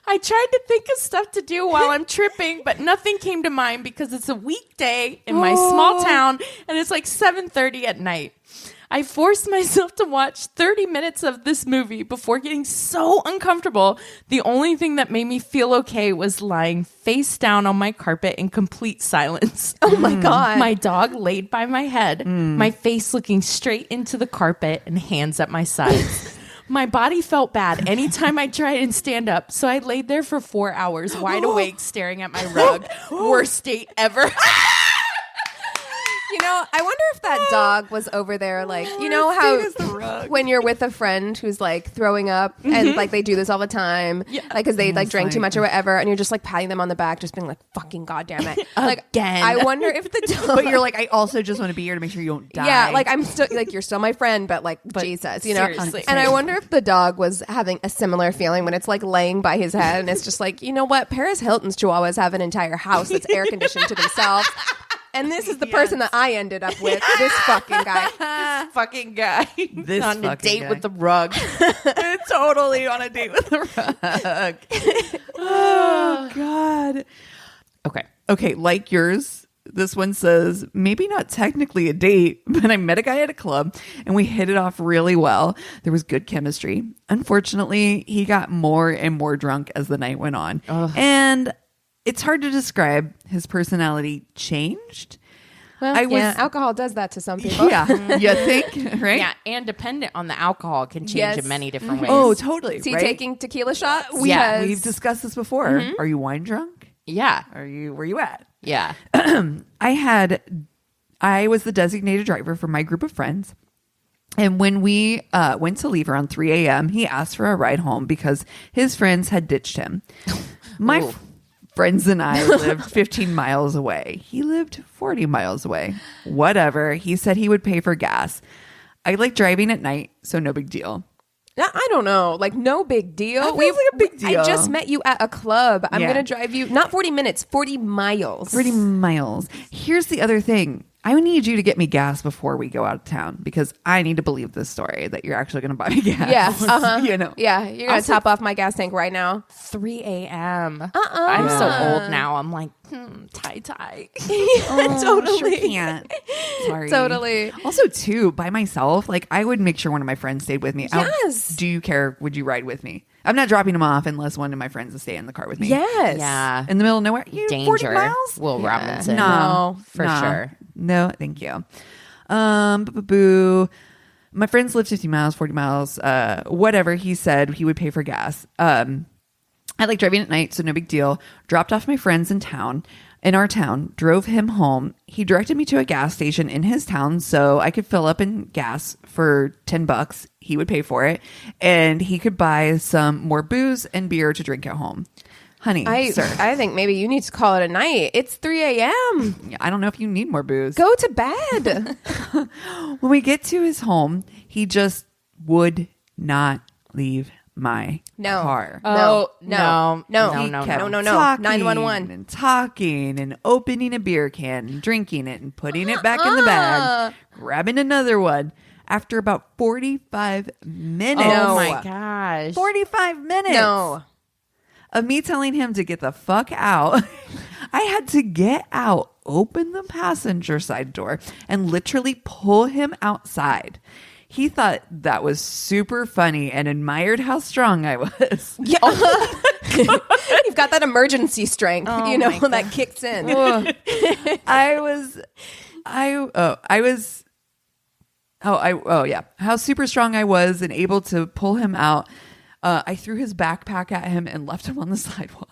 Speaker 2: I tried to think of stuff to do while I'm tripping, but nothing came to mind because it's a weekday in my small town and it's like 7:30 at night. I forced myself to watch 30 minutes of this movie before getting so uncomfortable. The only thing that made me feel okay was lying face down on my carpet in complete silence.
Speaker 3: oh my God.
Speaker 2: My dog laid by my head, my face looking straight into the carpet and hands at my sides. My body felt bad anytime I tried and stand up, so I laid there for 4 hours, wide awake, staring at my rug. Worst date ever.
Speaker 3: You know, I wonder if that dog was over there, like, you know how when you're with a friend who's like throwing up and like they do this all the time, like because they like drank too much or whatever, and you're just like patting them on the back, just being like, fucking goddamn it. Like,
Speaker 2: Again.
Speaker 3: I wonder if the dog.
Speaker 4: But you're like, I also just want to be here to make sure you don't die.
Speaker 3: Yeah, like I'm still like you're still my friend, but like Jesus, you know.
Speaker 2: seriously.
Speaker 3: And I wonder if the dog was having a similar feeling when it's like laying by his head, and it's just like, you know what, Paris Hilton's chihuahuas have an entire house that's air conditioned to themselves. And this is the person that I ended up with. This fucking guy.
Speaker 2: This fucking guy.
Speaker 4: This
Speaker 2: on a
Speaker 4: fucking
Speaker 2: date
Speaker 4: guy.
Speaker 2: with the rug.
Speaker 4: Totally on a date with the rug. Oh, God. Okay, like yours, this one says, maybe not technically a date, but I met a guy at a club and we hit it off really well. There was good chemistry. Unfortunately, he got more and more drunk as the night went on. And it's hard to describe. His personality changed.
Speaker 3: Well, alcohol does that to some people.
Speaker 4: Yeah, you think, right?
Speaker 2: Yeah, and dependent on the alcohol can change
Speaker 3: Yes.
Speaker 2: in many different ways.
Speaker 4: Oh, totally.
Speaker 3: Is he
Speaker 4: right?
Speaker 3: taking tequila shots?
Speaker 2: Yeah,
Speaker 4: We've discussed this before. Are you wine drunk?
Speaker 2: yeah.
Speaker 4: Where you at?
Speaker 2: Yeah.
Speaker 4: I was the designated driver for my group of friends. And when we went to leave around 3 a.m., he asked for a ride home because his friends had ditched him. My friends and I lived 15 miles away. He lived 40 miles away. Whatever. He said he would pay for gas. I like driving at night, so no big deal.
Speaker 3: I don't know. Like, no big deal.
Speaker 4: That feels like a big deal.
Speaker 3: I just met you at a club. I'm
Speaker 4: Yeah.
Speaker 3: going to drive you, not 40 minutes, 40 miles.
Speaker 4: 40 miles. Here's the other thing. I need you to get me gas before we go out of town because I need to believe this story that you're actually going to buy me gas.
Speaker 3: Yeah. Uh-huh.
Speaker 4: You know.
Speaker 3: Yeah. You're going to top off my gas tank right now.
Speaker 2: 3 a.m. I'm so old now. I'm like, tie.
Speaker 3: Totally.
Speaker 4: Sure can't. Sorry.
Speaker 3: Totally.
Speaker 4: Also, too, by myself, like I would make sure one of my friends stayed with me.
Speaker 3: Yes.
Speaker 4: Do you care? Would you ride with me? I'm not dropping him off unless one of my friends will stay in the car with me.
Speaker 3: Yes.
Speaker 2: Yeah.
Speaker 4: In the middle of nowhere. 40
Speaker 2: Danger.
Speaker 4: miles?
Speaker 2: Will Robinson.
Speaker 4: No,
Speaker 2: for sure.
Speaker 4: No, thank you. Boo. My friends live 50 miles, 40 miles, whatever. He said he would pay for gas. I like driving at night, so no big deal. Dropped off my friends in our town, drove him home. He directed me to a gas station in his town so I could fill up in gas for $10. He would pay for it, and he could buy some more booze and beer to drink at home. Honey, sir.
Speaker 3: I think maybe you need to call it a night. It's 3 a.m.
Speaker 4: I don't know if you need more booze.
Speaker 3: Go to bed.
Speaker 4: When we get to his home, he just would not leave my car.
Speaker 2: Oh,
Speaker 3: no.
Speaker 2: no.
Speaker 4: Kept
Speaker 3: 911.
Speaker 4: and talking and opening a beer can and drinking it and putting it back in the bag, grabbing another one. After about 45 minutes.
Speaker 2: Oh my gosh.
Speaker 4: 45 minutes.
Speaker 3: No.
Speaker 4: Of me telling him to get the fuck out, I had to get out, open the passenger side door, and literally pull him outside. He thought that was super funny and admired how strong I was.
Speaker 3: Yeah. You've got that emergency strength, that kicks in.
Speaker 4: How super strong I was and able to pull him out. I threw his backpack at him and left him on the sidewalk.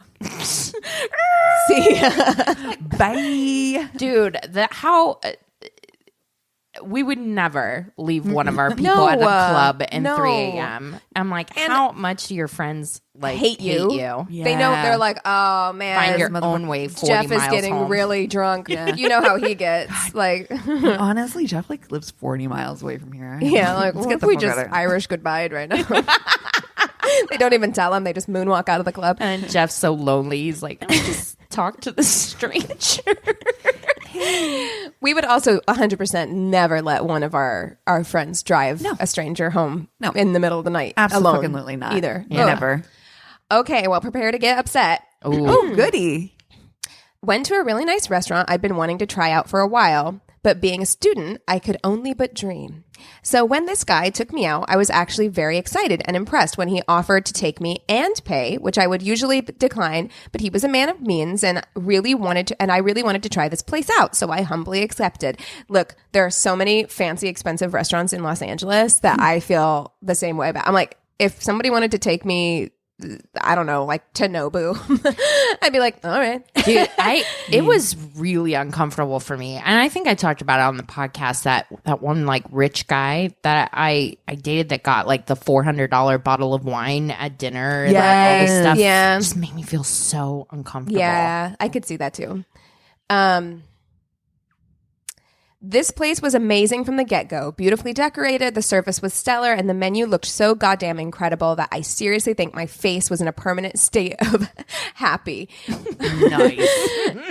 Speaker 3: See,
Speaker 4: Bye.
Speaker 2: Dude, we would never leave one of our people at a club at 3 a.m. I'm like, how much do your friends like
Speaker 3: hate you?
Speaker 2: Yeah.
Speaker 3: They know, they're like, oh man,
Speaker 2: find your own way 40
Speaker 3: Jeff
Speaker 2: miles
Speaker 3: is getting
Speaker 2: home.
Speaker 3: really drunk. You know how he gets. Like,
Speaker 4: honestly, Jeff like lives 40 miles away from here.
Speaker 3: Yeah, like,
Speaker 4: let's
Speaker 3: what
Speaker 4: get
Speaker 3: if
Speaker 4: the
Speaker 3: we
Speaker 4: fuck
Speaker 3: just
Speaker 4: out of here.
Speaker 3: Irish goodbye right now? They don't even tell him. They just moonwalk out of the club.
Speaker 2: And Jeff's so lonely. He's like, I'll just talk to the stranger.
Speaker 3: We would also 100% never let one of our friends drive a stranger home in the middle of the night alone.
Speaker 4: Absolutely not.
Speaker 3: Either.
Speaker 2: Yeah.
Speaker 4: Never.
Speaker 3: Okay, well, prepare to get upset.
Speaker 4: Oh, goody.
Speaker 3: Went to a really nice restaurant I'd been wanting to try out for a while, but being a student, I could only but dream. So when this guy took me out, I was actually very excited and impressed when he offered to take me and pay, which I would usually decline, but he was a man of means and I really wanted to try this place out, so I humbly accepted. Look, there are so many fancy, expensive restaurants in Los Angeles that I feel the same way about. I'm like, if somebody wanted to take me, I don't know, like to Nobu, I'd be like, all right.
Speaker 2: Dude, it was really uncomfortable for me. And I think I talked about it on the podcast that one like rich guy that I dated that got like the $400 bottle of wine at dinner and like, all this stuff.
Speaker 3: Yeah.
Speaker 2: Just made me feel so uncomfortable.
Speaker 3: Yeah, I could see that too. This place was amazing from the get-go. Beautifully decorated, the service was stellar, and the menu looked so goddamn incredible that I seriously think my face was in a permanent state of happy.
Speaker 4: Nice.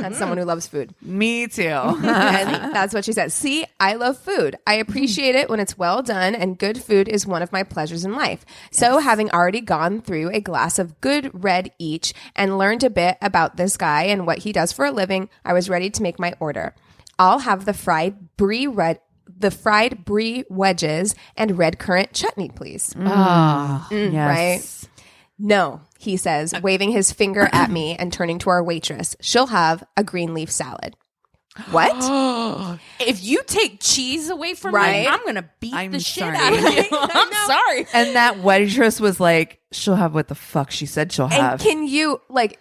Speaker 3: That's someone who loves food.
Speaker 4: Me too.
Speaker 3: And that's what she said. See, I love food. I appreciate it when it's well done, and good food is one of my pleasures in life. So having already gone through a glass of good red each and learned a bit about this guy and what he does for a living, I was ready to make my order. I'll have the fried brie wedges and red currant chutney, please.
Speaker 4: Yes.
Speaker 3: Right? No, he says, waving his finger at me and turning to our waitress. She'll have a green leaf salad. What?
Speaker 2: If you take cheese away from
Speaker 3: Right?
Speaker 2: me, I'm going to beat the shit
Speaker 4: sorry.
Speaker 2: out of you. I'm sorry.
Speaker 4: And that waitress was like, she'll have what the fuck she said she'll
Speaker 3: And
Speaker 4: have.
Speaker 3: can you, like...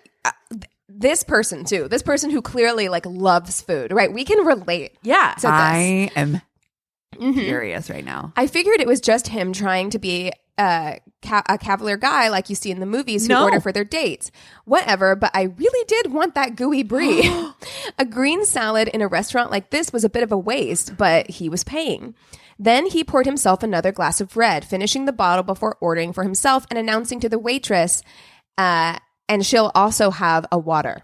Speaker 3: this person too, this person who clearly like loves food, right? We can relate.
Speaker 2: Yeah.
Speaker 3: To this.
Speaker 4: I am furious right now.
Speaker 3: I figured it was just him trying to be a cavalier guy like you see in the movies who order for their dates. Whatever, but I really did want that gooey brie. A green salad in a restaurant like this was a bit of a waste, but he was paying. Then he poured himself another glass of red, finishing the bottle before ordering for himself and announcing to the waitress, and she'll also have a water.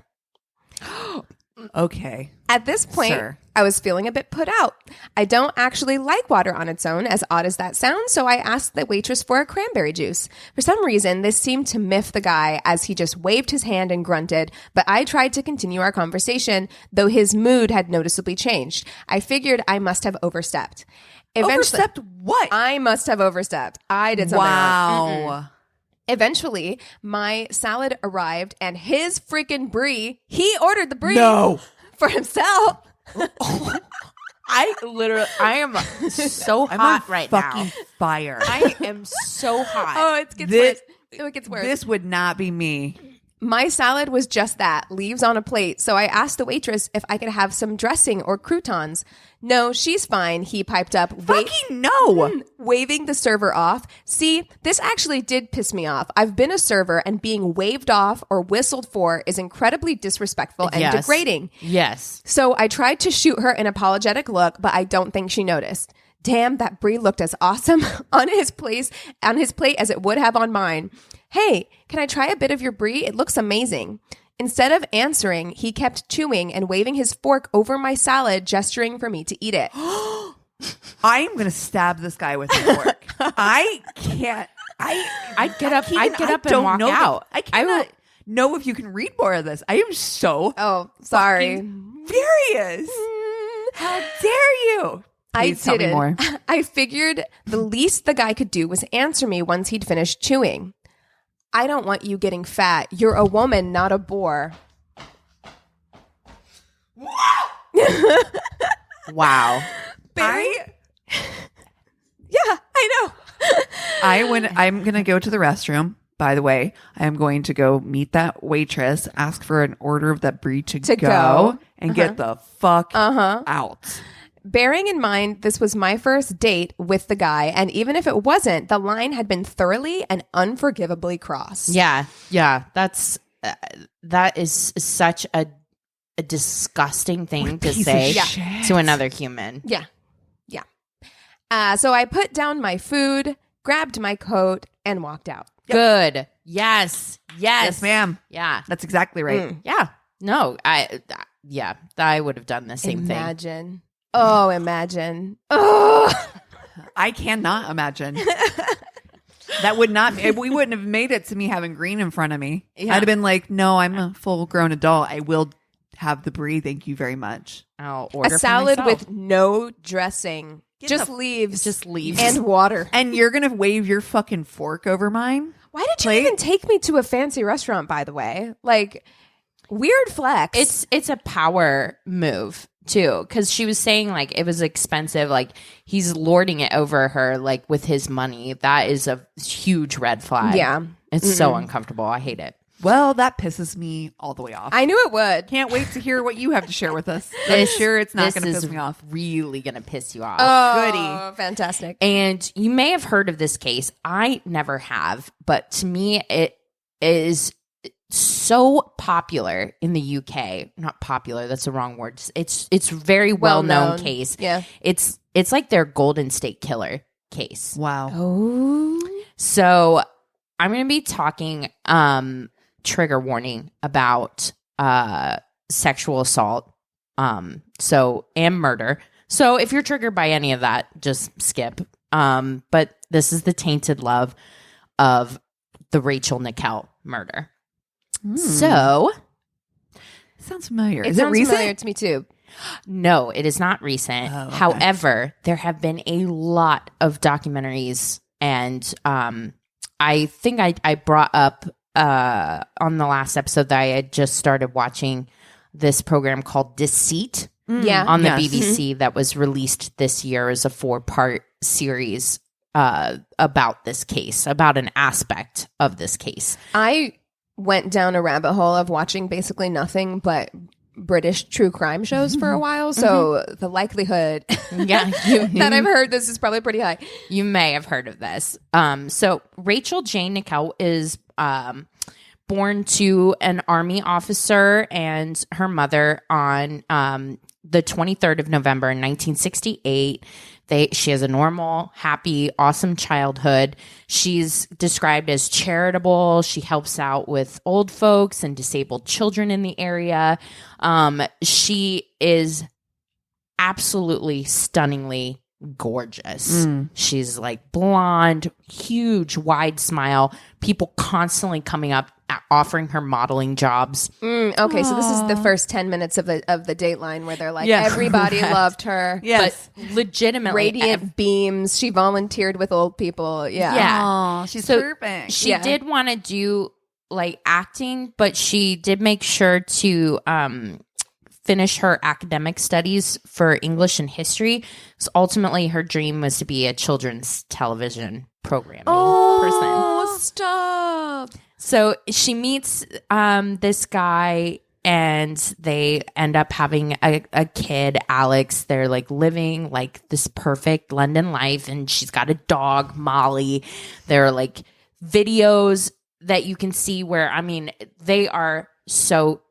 Speaker 4: Okay.
Speaker 3: At this point,
Speaker 4: Sure.
Speaker 3: I was feeling a bit put out. I don't actually like water on its own, as odd as that sounds, so I asked the waitress for a cranberry juice. For some reason, this seemed to miff the guy as he just waved his hand and grunted, but I tried to continue our conversation, though his mood had noticeably changed. I figured I must have overstepped.
Speaker 4: Overstepped what?
Speaker 3: I must have overstepped. I did something wrong.
Speaker 4: Wow.
Speaker 3: Eventually, my salad arrived and his freaking brie, he ordered the brie for himself.
Speaker 2: I am so hot right
Speaker 4: fucking
Speaker 2: now.
Speaker 4: fire.
Speaker 2: I am so hot.
Speaker 3: Oh, it gets worse. It gets worse.
Speaker 4: This would not be me.
Speaker 3: My salad was just that, leaves on a plate, so I asked the waitress if I could have some dressing or croutons. No, she's fine, he piped up.
Speaker 4: Fucking no.
Speaker 3: Waving the server off. See, this actually did piss me off. I've been a server, and being waved off or whistled for is incredibly disrespectful and degrading.
Speaker 2: Yes.
Speaker 3: So I tried to shoot her an apologetic look, but I don't think she noticed. Damn, that brie looked as awesome on his plate as it would have on mine. Hey, can I try a bit of your brie? It looks amazing. Instead of answering, he kept chewing and waving his fork over my salad, gesturing for me to eat it.
Speaker 4: I'm going to stab this guy with a fork. I can't.
Speaker 2: I'd get up and walk out.
Speaker 4: I cannot know if you can read more of this. I am so
Speaker 3: sorry.
Speaker 4: furious. How dare you? Please tell me more.
Speaker 3: I figured the least the guy could do was answer me once he'd finished chewing. I don't want you getting fat. You're a woman, not a boar.
Speaker 2: Wow.
Speaker 3: Barry? Yeah, I know.
Speaker 4: I'm going to go to the restroom. By the way, I am going to go meet that waitress, ask for an order of that brie to go, and get the fuck out.
Speaker 3: bearing in mind this was my first date with the guy, and even if it wasn't, the line had been thoroughly and unforgivably crossed.
Speaker 2: Yeah. That is such a disgusting thing to say to another human.
Speaker 3: Yeah. So I put down my food, grabbed my coat, and walked out.
Speaker 2: Good. Yes,
Speaker 4: ma'am.
Speaker 2: Yeah,
Speaker 4: That's exactly right.
Speaker 2: yeah. No, I would have done the same thing.
Speaker 3: Imagine. Oh,
Speaker 4: I cannot imagine. That would not. We wouldn't have made it to me having green in front of me.
Speaker 2: Yeah.
Speaker 4: I'd have been like, "No, I'm a full-grown adult. I will have the brie. Thank you very much."
Speaker 2: I'll order
Speaker 3: a salad
Speaker 2: for myself.
Speaker 3: with no dressing, just leaves, and water.
Speaker 4: And you're gonna wave your fucking fork over mine?
Speaker 3: Why did you even take me to a fancy restaurant? By the way, like weird flex.
Speaker 2: It's a power move too, because she was saying like it was expensive. Like he's lording it over her like with his money. That is a huge red flag.
Speaker 3: Yeah,
Speaker 2: it's so uncomfortable. I hate it.
Speaker 4: Well, that pisses me all the way off.
Speaker 3: I knew it would.
Speaker 4: Can't wait to hear what you have to share with us. I'm sure it's not going to piss me off.
Speaker 2: Really going to piss you off.
Speaker 3: Oh,
Speaker 4: goody.
Speaker 3: Fantastic.
Speaker 2: And you may have heard of this case. I never have, but to me, it is so popular in the UK. Not popular. That's the wrong word. It's very well-known case.
Speaker 3: Yeah.
Speaker 2: It's like their Golden State Killer case.
Speaker 4: Wow.
Speaker 3: Oh.
Speaker 2: So I'm going to be talking, trigger warning about sexual assault, and murder. So if you're triggered by any of that, just skip. But this is the tainted love of the Rachel Nickell murder. So
Speaker 4: sounds familiar.
Speaker 3: It
Speaker 4: Is it
Speaker 3: sounds
Speaker 4: recent?
Speaker 3: familiar to me too.
Speaker 2: No, it is not recent.
Speaker 4: Oh, okay.
Speaker 2: However, there have been a lot of documentaries, and I think I brought up on the last episode that I had just started watching this program called Deceit on the BBC that was released this year as a 4-part series about this case, about an aspect of this case.
Speaker 3: I went down a rabbit hole of watching basically nothing but British true crime shows for a while, so the likelihood that I've heard this is probably pretty high.
Speaker 2: You may have heard of this. So Rachel Jane Nickell is born to an Army officer and her mother on the 23rd of November in 1968. She has a normal, happy, awesome childhood. She's described as charitable. She helps out with old folks and disabled children in the area. She is absolutely stunningly gorgeous. She's like blonde, huge, wide smile. People constantly coming up offering her modeling jobs.
Speaker 3: Okay, so this is the first 10 minutes of the Dateline where they're like, everybody loved her.
Speaker 2: Yes. But legitimately.
Speaker 3: Radiant beams. She volunteered with old people. Yeah.
Speaker 4: Oh, she's perfect.
Speaker 2: She did want to do like acting, but she did make sure to finish her academic studies for English and history. So ultimately her dream was to be a children's television programming person.
Speaker 3: Oh, stop.
Speaker 2: So she meets this guy and they end up having a kid, Alex. They're like living like this perfect London life, and she's got a dog, Molly. There are like videos that you can see where, I mean, they are so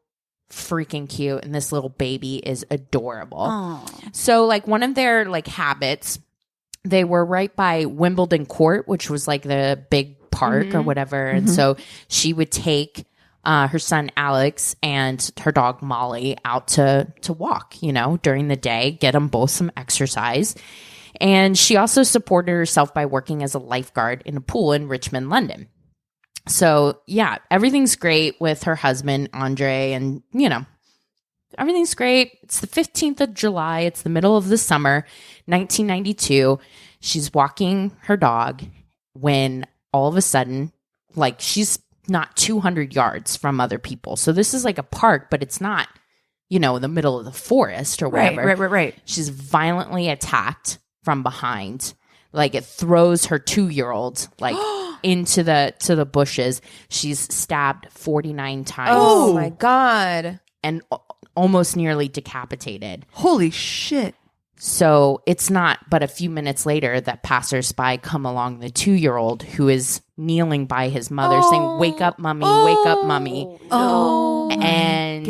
Speaker 2: freaking cute, and this little baby is adorable.
Speaker 4: Aww.
Speaker 2: So like one of their like habits, they were right by Wimbledon Court, which was like the big park or whatever. And so she would take her son Alex and her dog Molly out to walk, you know, during the day, get them both some exercise. And she also supported herself by working as a lifeguard in a pool in Richmond, London. So yeah, everything's great with her husband, Andre, and you know, everything's great. It's the 15th of July. It's the middle of the summer, 1992. She's walking her dog when all of a sudden, like, she's not 200 yards from other people. So this is like a park, but it's not, you know, in the middle of the forest or whatever.
Speaker 4: Right.
Speaker 2: She's violently attacked from behind. Like, it throws her 2-year-old like into the bushes. She's stabbed 49 times.
Speaker 3: Oh my God.
Speaker 2: And almost nearly decapitated.
Speaker 4: Holy shit.
Speaker 2: So it's not but a few minutes later that passersby come along the 2-year-old who is kneeling by his mother saying, "Wake up, mommy, wake up, mommy." And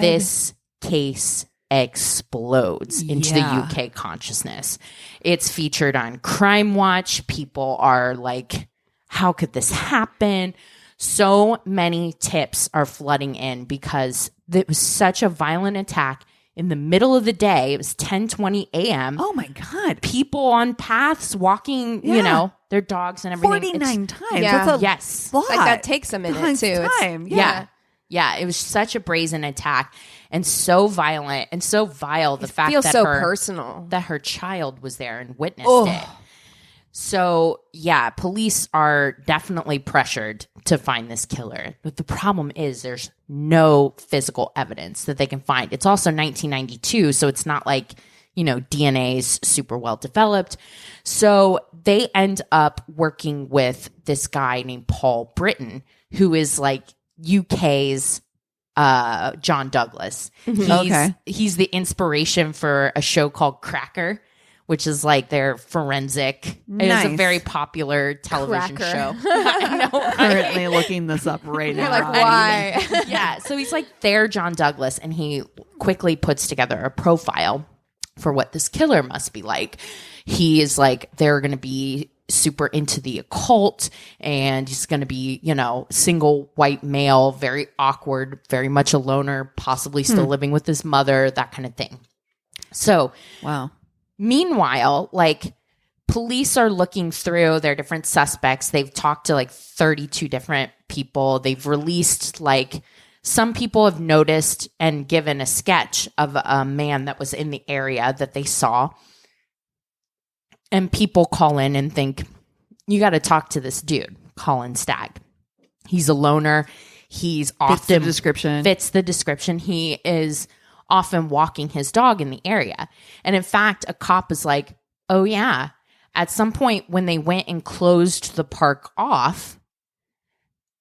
Speaker 2: this case explodes into the UK consciousness. It's featured on Crime Watch. People are like, how could this happen? So many tips are flooding in because it was such a violent attack in the middle of the day. It was 10:20 a.m.
Speaker 4: Oh my God.
Speaker 2: People on paths walking, you know, their dogs and everything.
Speaker 4: 49 times.
Speaker 3: Yeah.
Speaker 4: That's a lot.
Speaker 3: Like that takes a minute too.
Speaker 4: Time.
Speaker 2: Yeah, it was such a brazen attack and so violent and so vile. The fact
Speaker 3: feels
Speaker 2: that
Speaker 3: so personal
Speaker 2: that her child was there and witnessed it. So yeah, police are definitely pressured to find this killer. But the problem is there's no physical evidence that they can find. It's also 1992, so it's not like, you know, DNA's super well developed. So they end up working with this guy named Paul Britton, who is like UK's John Douglas. He's the inspiration for a show called Cracker, which is like their forensic.
Speaker 4: Nice.
Speaker 2: It was a very popular television show. I know, right?
Speaker 4: Currently looking this up right now.
Speaker 3: You're like, why?
Speaker 2: Yeah, so he's like their John Douglas, and he quickly puts together a profile for what this killer must be like. He is like, they're going to be super into the occult, and he's going to be, you know, single white male, very awkward, very much a loner, possibly still living with his mother, that kind of thing. So,
Speaker 4: wow.
Speaker 2: Meanwhile, like, police are looking through their different suspects. They've talked to like 32 different people. They've released, like, some people have noticed and given a sketch of a man that was in the area that they saw. And people call in and think, you got to talk to this dude, Colin Stagg. He's a loner. He's often fits the description. He is often walking his dog in the area. And in fact, a cop is like, oh yeah, at some point when they went and closed the park off,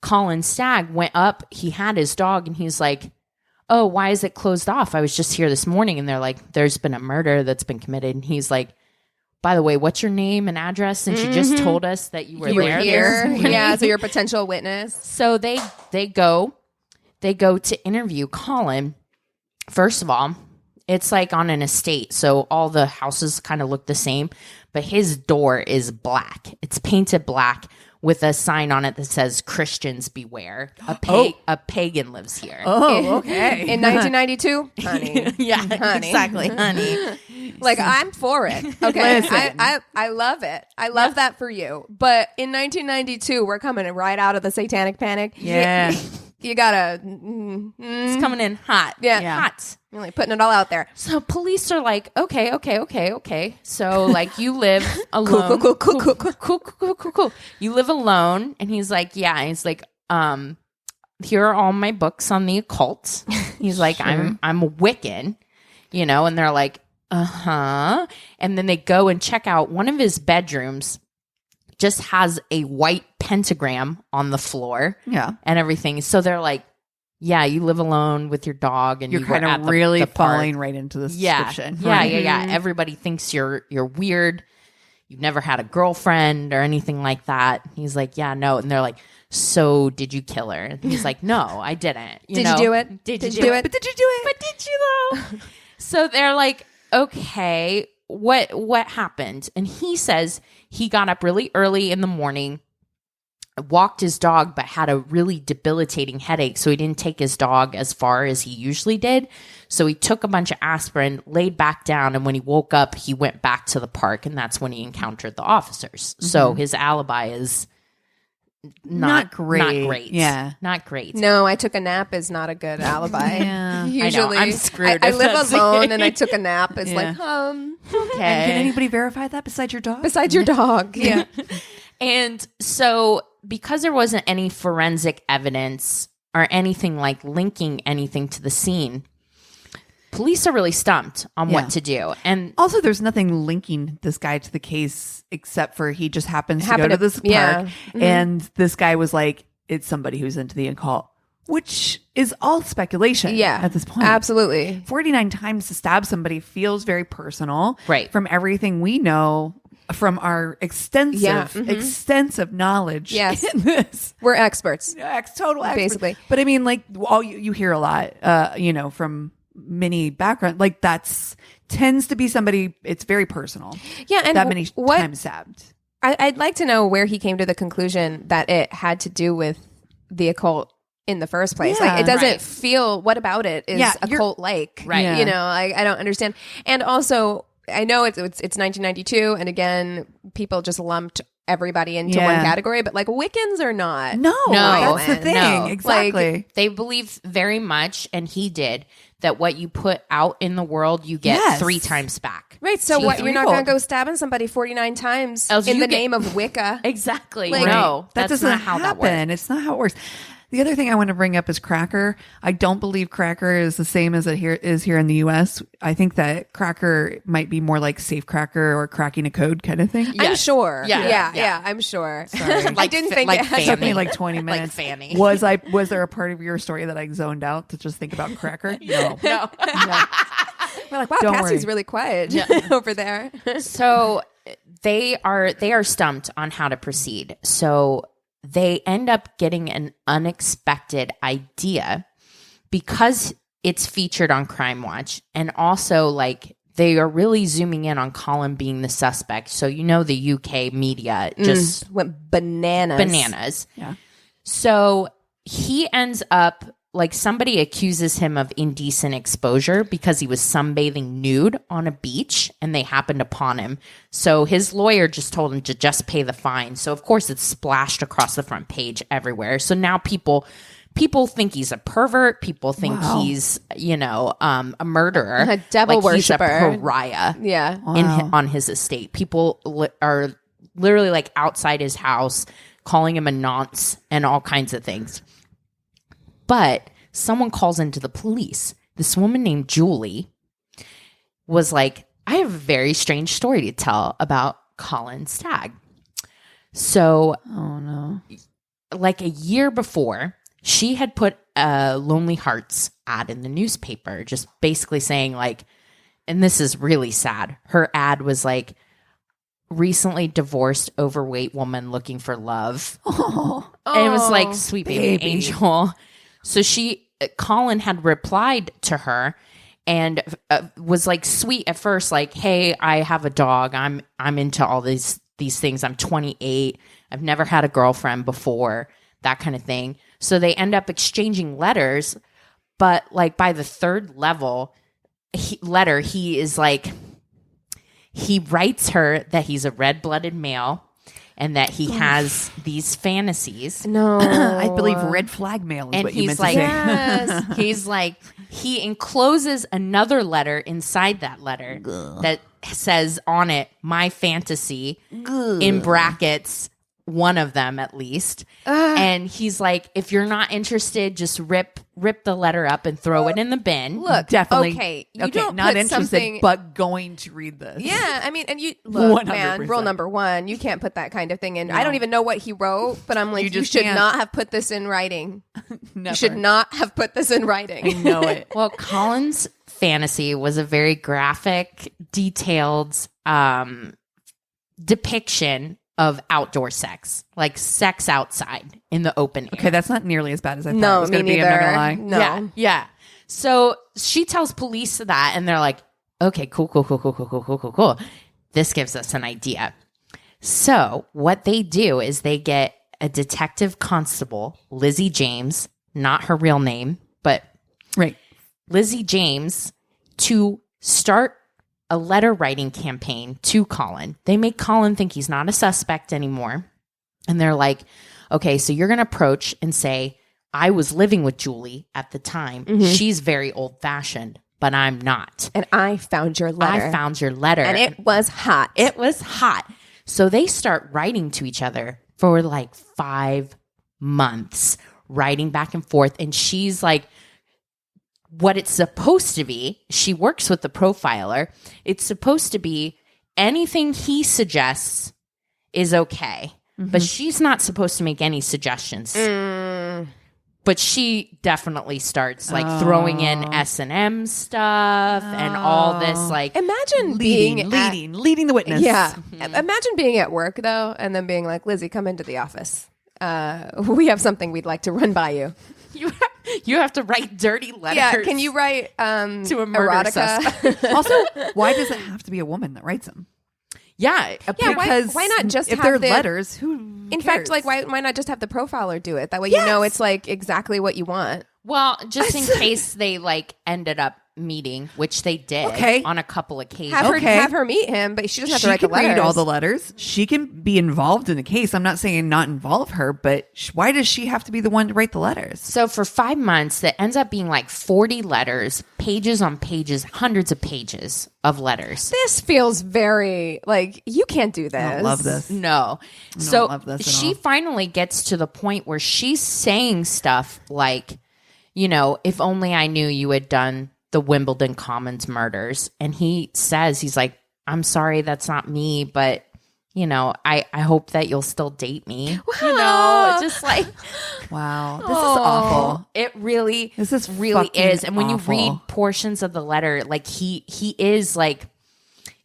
Speaker 2: Colin Stagg went up, he had his dog, and he's like, oh, why is it closed off? I was just here this morning. And they're like, there's been a murder that's been committed. And he's like, by the way, what's your name and address? And she just told us that you were there.
Speaker 3: Here. Yeah, so you're a potential witness.
Speaker 2: So they go to interview Colin. First of all, it's like on an estate, so all the houses kind of look the same, but his door is black. It's painted black with a sign on it that says "Christians beware." A pagan lives here.
Speaker 4: Oh, okay.
Speaker 3: In 1992, honey.
Speaker 2: Yeah,
Speaker 3: honey.
Speaker 2: exactly, honey.
Speaker 3: Like, I'm for it. Okay, I love it. I love that for you. But in 1992, we're coming right out of the Satanic Panic.
Speaker 4: Yeah.
Speaker 3: You gotta.
Speaker 2: It's coming in hot.
Speaker 3: Yeah.
Speaker 2: Hot.
Speaker 3: You're like putting it all out there.
Speaker 2: So police are like, okay. So like, you live alone. Cool. You live alone, and he's like, yeah. He's like, here are all my books on the occult. He's like, I'm a Wiccan, you know. And they're like, and then they go and check out one of his bedrooms. Just has a white pentagram on the floor, and everything. So they're like, "Yeah, you live alone with your dog, and
Speaker 4: you're kind of really falling right into the description."
Speaker 2: Yeah. Everybody thinks you're weird. You've never had a girlfriend or anything like that. He's like, "Yeah, no," and they're like, "So did you kill her?" And he's like, "No, I didn't."
Speaker 3: Did you do it?
Speaker 2: Did you do it?
Speaker 3: But did you do it?
Speaker 2: But did you though? So they're like, "Okay, what happened?" And he says he got up really early in the morning, walked his dog, but had a really debilitating headache, so he didn't take his dog as far as he usually did. So he took a bunch of aspirin, laid back down, and when he woke up, he went back to the park, and that's when he encountered the officers. Mm-hmm. So his alibi is not great.
Speaker 4: Yeah.
Speaker 2: Not great.
Speaker 3: No, I took a nap is not a good alibi.
Speaker 4: Yeah.
Speaker 3: Usually,
Speaker 2: I know, I'm screwed.
Speaker 3: I live alone and I took a nap. It's like, okay.
Speaker 4: And can anybody verify that besides your dog?
Speaker 3: Besides your dog. Yeah.
Speaker 2: And so because there wasn't any forensic evidence or anything like linking anything to the scene, police are really stumped on what to do. And
Speaker 4: also, there's nothing linking this guy to the case except for he just happens to go to this park. And this guy was like, it's somebody who's into the occult. which is all speculation at this point.
Speaker 3: Absolutely.
Speaker 4: 49 times to stab somebody feels very personal.
Speaker 2: Right.
Speaker 4: From everything we know from our extensive knowledge in this.
Speaker 3: We're experts.
Speaker 4: Total experts.
Speaker 3: Basically.
Speaker 4: But I mean, like, all you hear a lot, from many background, like that's tends to be somebody, it's very personal.
Speaker 3: Yeah. And
Speaker 4: that many times stabbed.
Speaker 3: I'd like to know where he came to the conclusion that it had to do with the occult in the first place. Like, it doesn't feel, what about it is occult-like?
Speaker 2: Right.
Speaker 3: Yeah. You know, I don't understand. And also, I know it's 1992, and again, people just lumped everybody into one category, but like Wiccans are not.
Speaker 4: No, that's the thing.
Speaker 2: No.
Speaker 4: Exactly.
Speaker 2: Like, they believe very much, and he did, that what you put out in the world, you get 3 times back.
Speaker 3: Right. So what? You're not going to go stabbing somebody 49 times in the name of Wicca.
Speaker 2: Exactly.
Speaker 3: Like,
Speaker 2: no,
Speaker 4: that doesn't
Speaker 2: not how that works.
Speaker 4: It's not how it works. The other thing I want to bring up is cracker. I don't believe cracker is the same as it is here in the U.S. I think that cracker might be more like safe cracker or cracking a code kind of thing.
Speaker 3: Yes. I'm sure.
Speaker 2: Yeah,
Speaker 3: I'm sure.
Speaker 4: Sorry.
Speaker 3: I didn't think
Speaker 2: like
Speaker 3: it
Speaker 4: took me like 20 minutes.
Speaker 2: Like Fanny.
Speaker 4: Was there a part of your story that I zoned out to just think about cracker? No.
Speaker 2: No.
Speaker 3: We're like, wow,
Speaker 4: Don't
Speaker 3: Cassie's
Speaker 4: worry.
Speaker 3: really quiet over there.
Speaker 2: So they are stumped on how to proceed. So they end up getting an unexpected idea because it's featured on Crime Watch, and also like they are really zooming in on Colin being the suspect. So the UK media just
Speaker 3: went bananas.
Speaker 4: Yeah.
Speaker 2: So he ends up, like, somebody accuses him of indecent exposure because he was sunbathing nude on a beach and they happened upon him. So his lawyer just told him to just pay the fine. So of course it's splashed across the front page everywhere. So now people think he's a pervert. People think he's, a murderer.
Speaker 3: A devil worshiper.
Speaker 2: He's a pariah on his estate. People are literally like outside his house calling him a nonce and all kinds of things. But someone calls into the police. This woman named Julie was like, I have a very strange story to tell about Colin Stagg. So, like a year before, she had put a Lonely Hearts ad in the newspaper, just basically saying like, and this is really sad. Her ad was like, recently divorced overweight woman looking for love. And it was like, sweet baby angel. So Colin had replied to her and was like sweet at first, like, hey, I have a dog. I'm into all these things. I'm 28. I've never had a girlfriend before, that kind of thing. So they end up exchanging letters, but like by the third letter, he is like, he writes her that he's a red-blooded male and that he has these fantasies.
Speaker 3: No.
Speaker 4: I believe red flag mail is
Speaker 2: and
Speaker 4: what you meant
Speaker 2: like,
Speaker 4: to say.
Speaker 3: Yes.
Speaker 2: He's like, he encloses another letter inside that letter that says on it, my fantasy, in brackets, one of them at least. And he's like, if you're not interested, just rip the letter up and throw it in the bin.
Speaker 3: Look,
Speaker 4: Definitely.
Speaker 3: Okay, you
Speaker 4: okay,
Speaker 3: don't
Speaker 4: not
Speaker 3: put
Speaker 4: interested,
Speaker 3: something...
Speaker 4: but going to read this.
Speaker 3: Yeah, I mean, and you look,
Speaker 4: 100%.
Speaker 3: man. Rule number 1: you can't put that kind of thing in. I don't even know what he wrote, but I'm like, you
Speaker 4: just
Speaker 3: should
Speaker 4: can't.
Speaker 3: not have put this in writing.
Speaker 4: Never.
Speaker 3: You should not have put this in writing.
Speaker 4: I know it.
Speaker 2: Well, Colin's fantasy was a very graphic, detailed depiction of outdoor sex, like sex outside in the open air.
Speaker 4: Okay, that's not nearly as bad as I thought
Speaker 3: No,
Speaker 4: it was
Speaker 3: me
Speaker 4: going to be. I'm not gonna lie.
Speaker 3: neither. No.
Speaker 2: Yeah. So she tells police that, and they're like, okay, cool. This gives us an idea. So what they do is they get a detective constable, Lizzie James, not her real name, but
Speaker 4: Right.
Speaker 2: Lizzie James, to start a letter writing campaign to Colin. They make Colin think he's not a suspect anymore. And they're like, okay, so you're going to approach and say, I was living with Julie at the time. She's very old fashioned, but I'm not.
Speaker 3: And I found your letter.
Speaker 2: I found your letter.
Speaker 3: And it was hot.
Speaker 2: It was hot. So they start writing to each other for like 5 months, writing back and forth. And she's like, what it's supposed to be, she works with the profiler. It's supposed to be anything he suggests is okay. But she's not supposed to make any suggestions. But she definitely starts like throwing in S&M stuff and all this like
Speaker 3: Imagine
Speaker 4: leading the witness.
Speaker 3: Yeah. Imagine being at work though, and then being like, Lizzie, come into the office. We have something we'd like to run by you.
Speaker 2: You have to write dirty letters.
Speaker 3: Yeah, can you write
Speaker 2: to a murder
Speaker 3: erotica?
Speaker 2: suspect?
Speaker 4: Also, why does it have to be a woman that writes them?
Speaker 2: Yeah,
Speaker 4: Because
Speaker 3: why not just
Speaker 4: if
Speaker 3: have
Speaker 4: they're
Speaker 3: the
Speaker 4: letters, who
Speaker 3: In
Speaker 4: cares?
Speaker 3: fact, like why not just have the profiler do it? That way you know it's like exactly what you want.
Speaker 2: Well, just in case they like ended up meeting, which they did on a couple occasions.
Speaker 3: Have her meet him, but she doesn't have to write the letters.
Speaker 4: She can read all the letters. She can be involved in the case. I'm not saying not involve her, but why does she have to be the one to write the letters?
Speaker 2: So for 5 months, that ends up being like 40 letters, pages on pages, hundreds of pages of letters.
Speaker 3: This feels very like you can't do this.
Speaker 4: I don't love this.
Speaker 2: No. So she finally gets to the point where she's saying stuff like, you know, if only I knew you had done the Wimbledon Commons murders. And he says, he's like, I'm sorry, that's not me, but you know, I hope that you'll still date me. You know, just like,
Speaker 4: wow, this is awful.
Speaker 2: It really,
Speaker 4: this is
Speaker 2: really is. And when
Speaker 4: awful.
Speaker 2: you read portions of the letter, like he is like,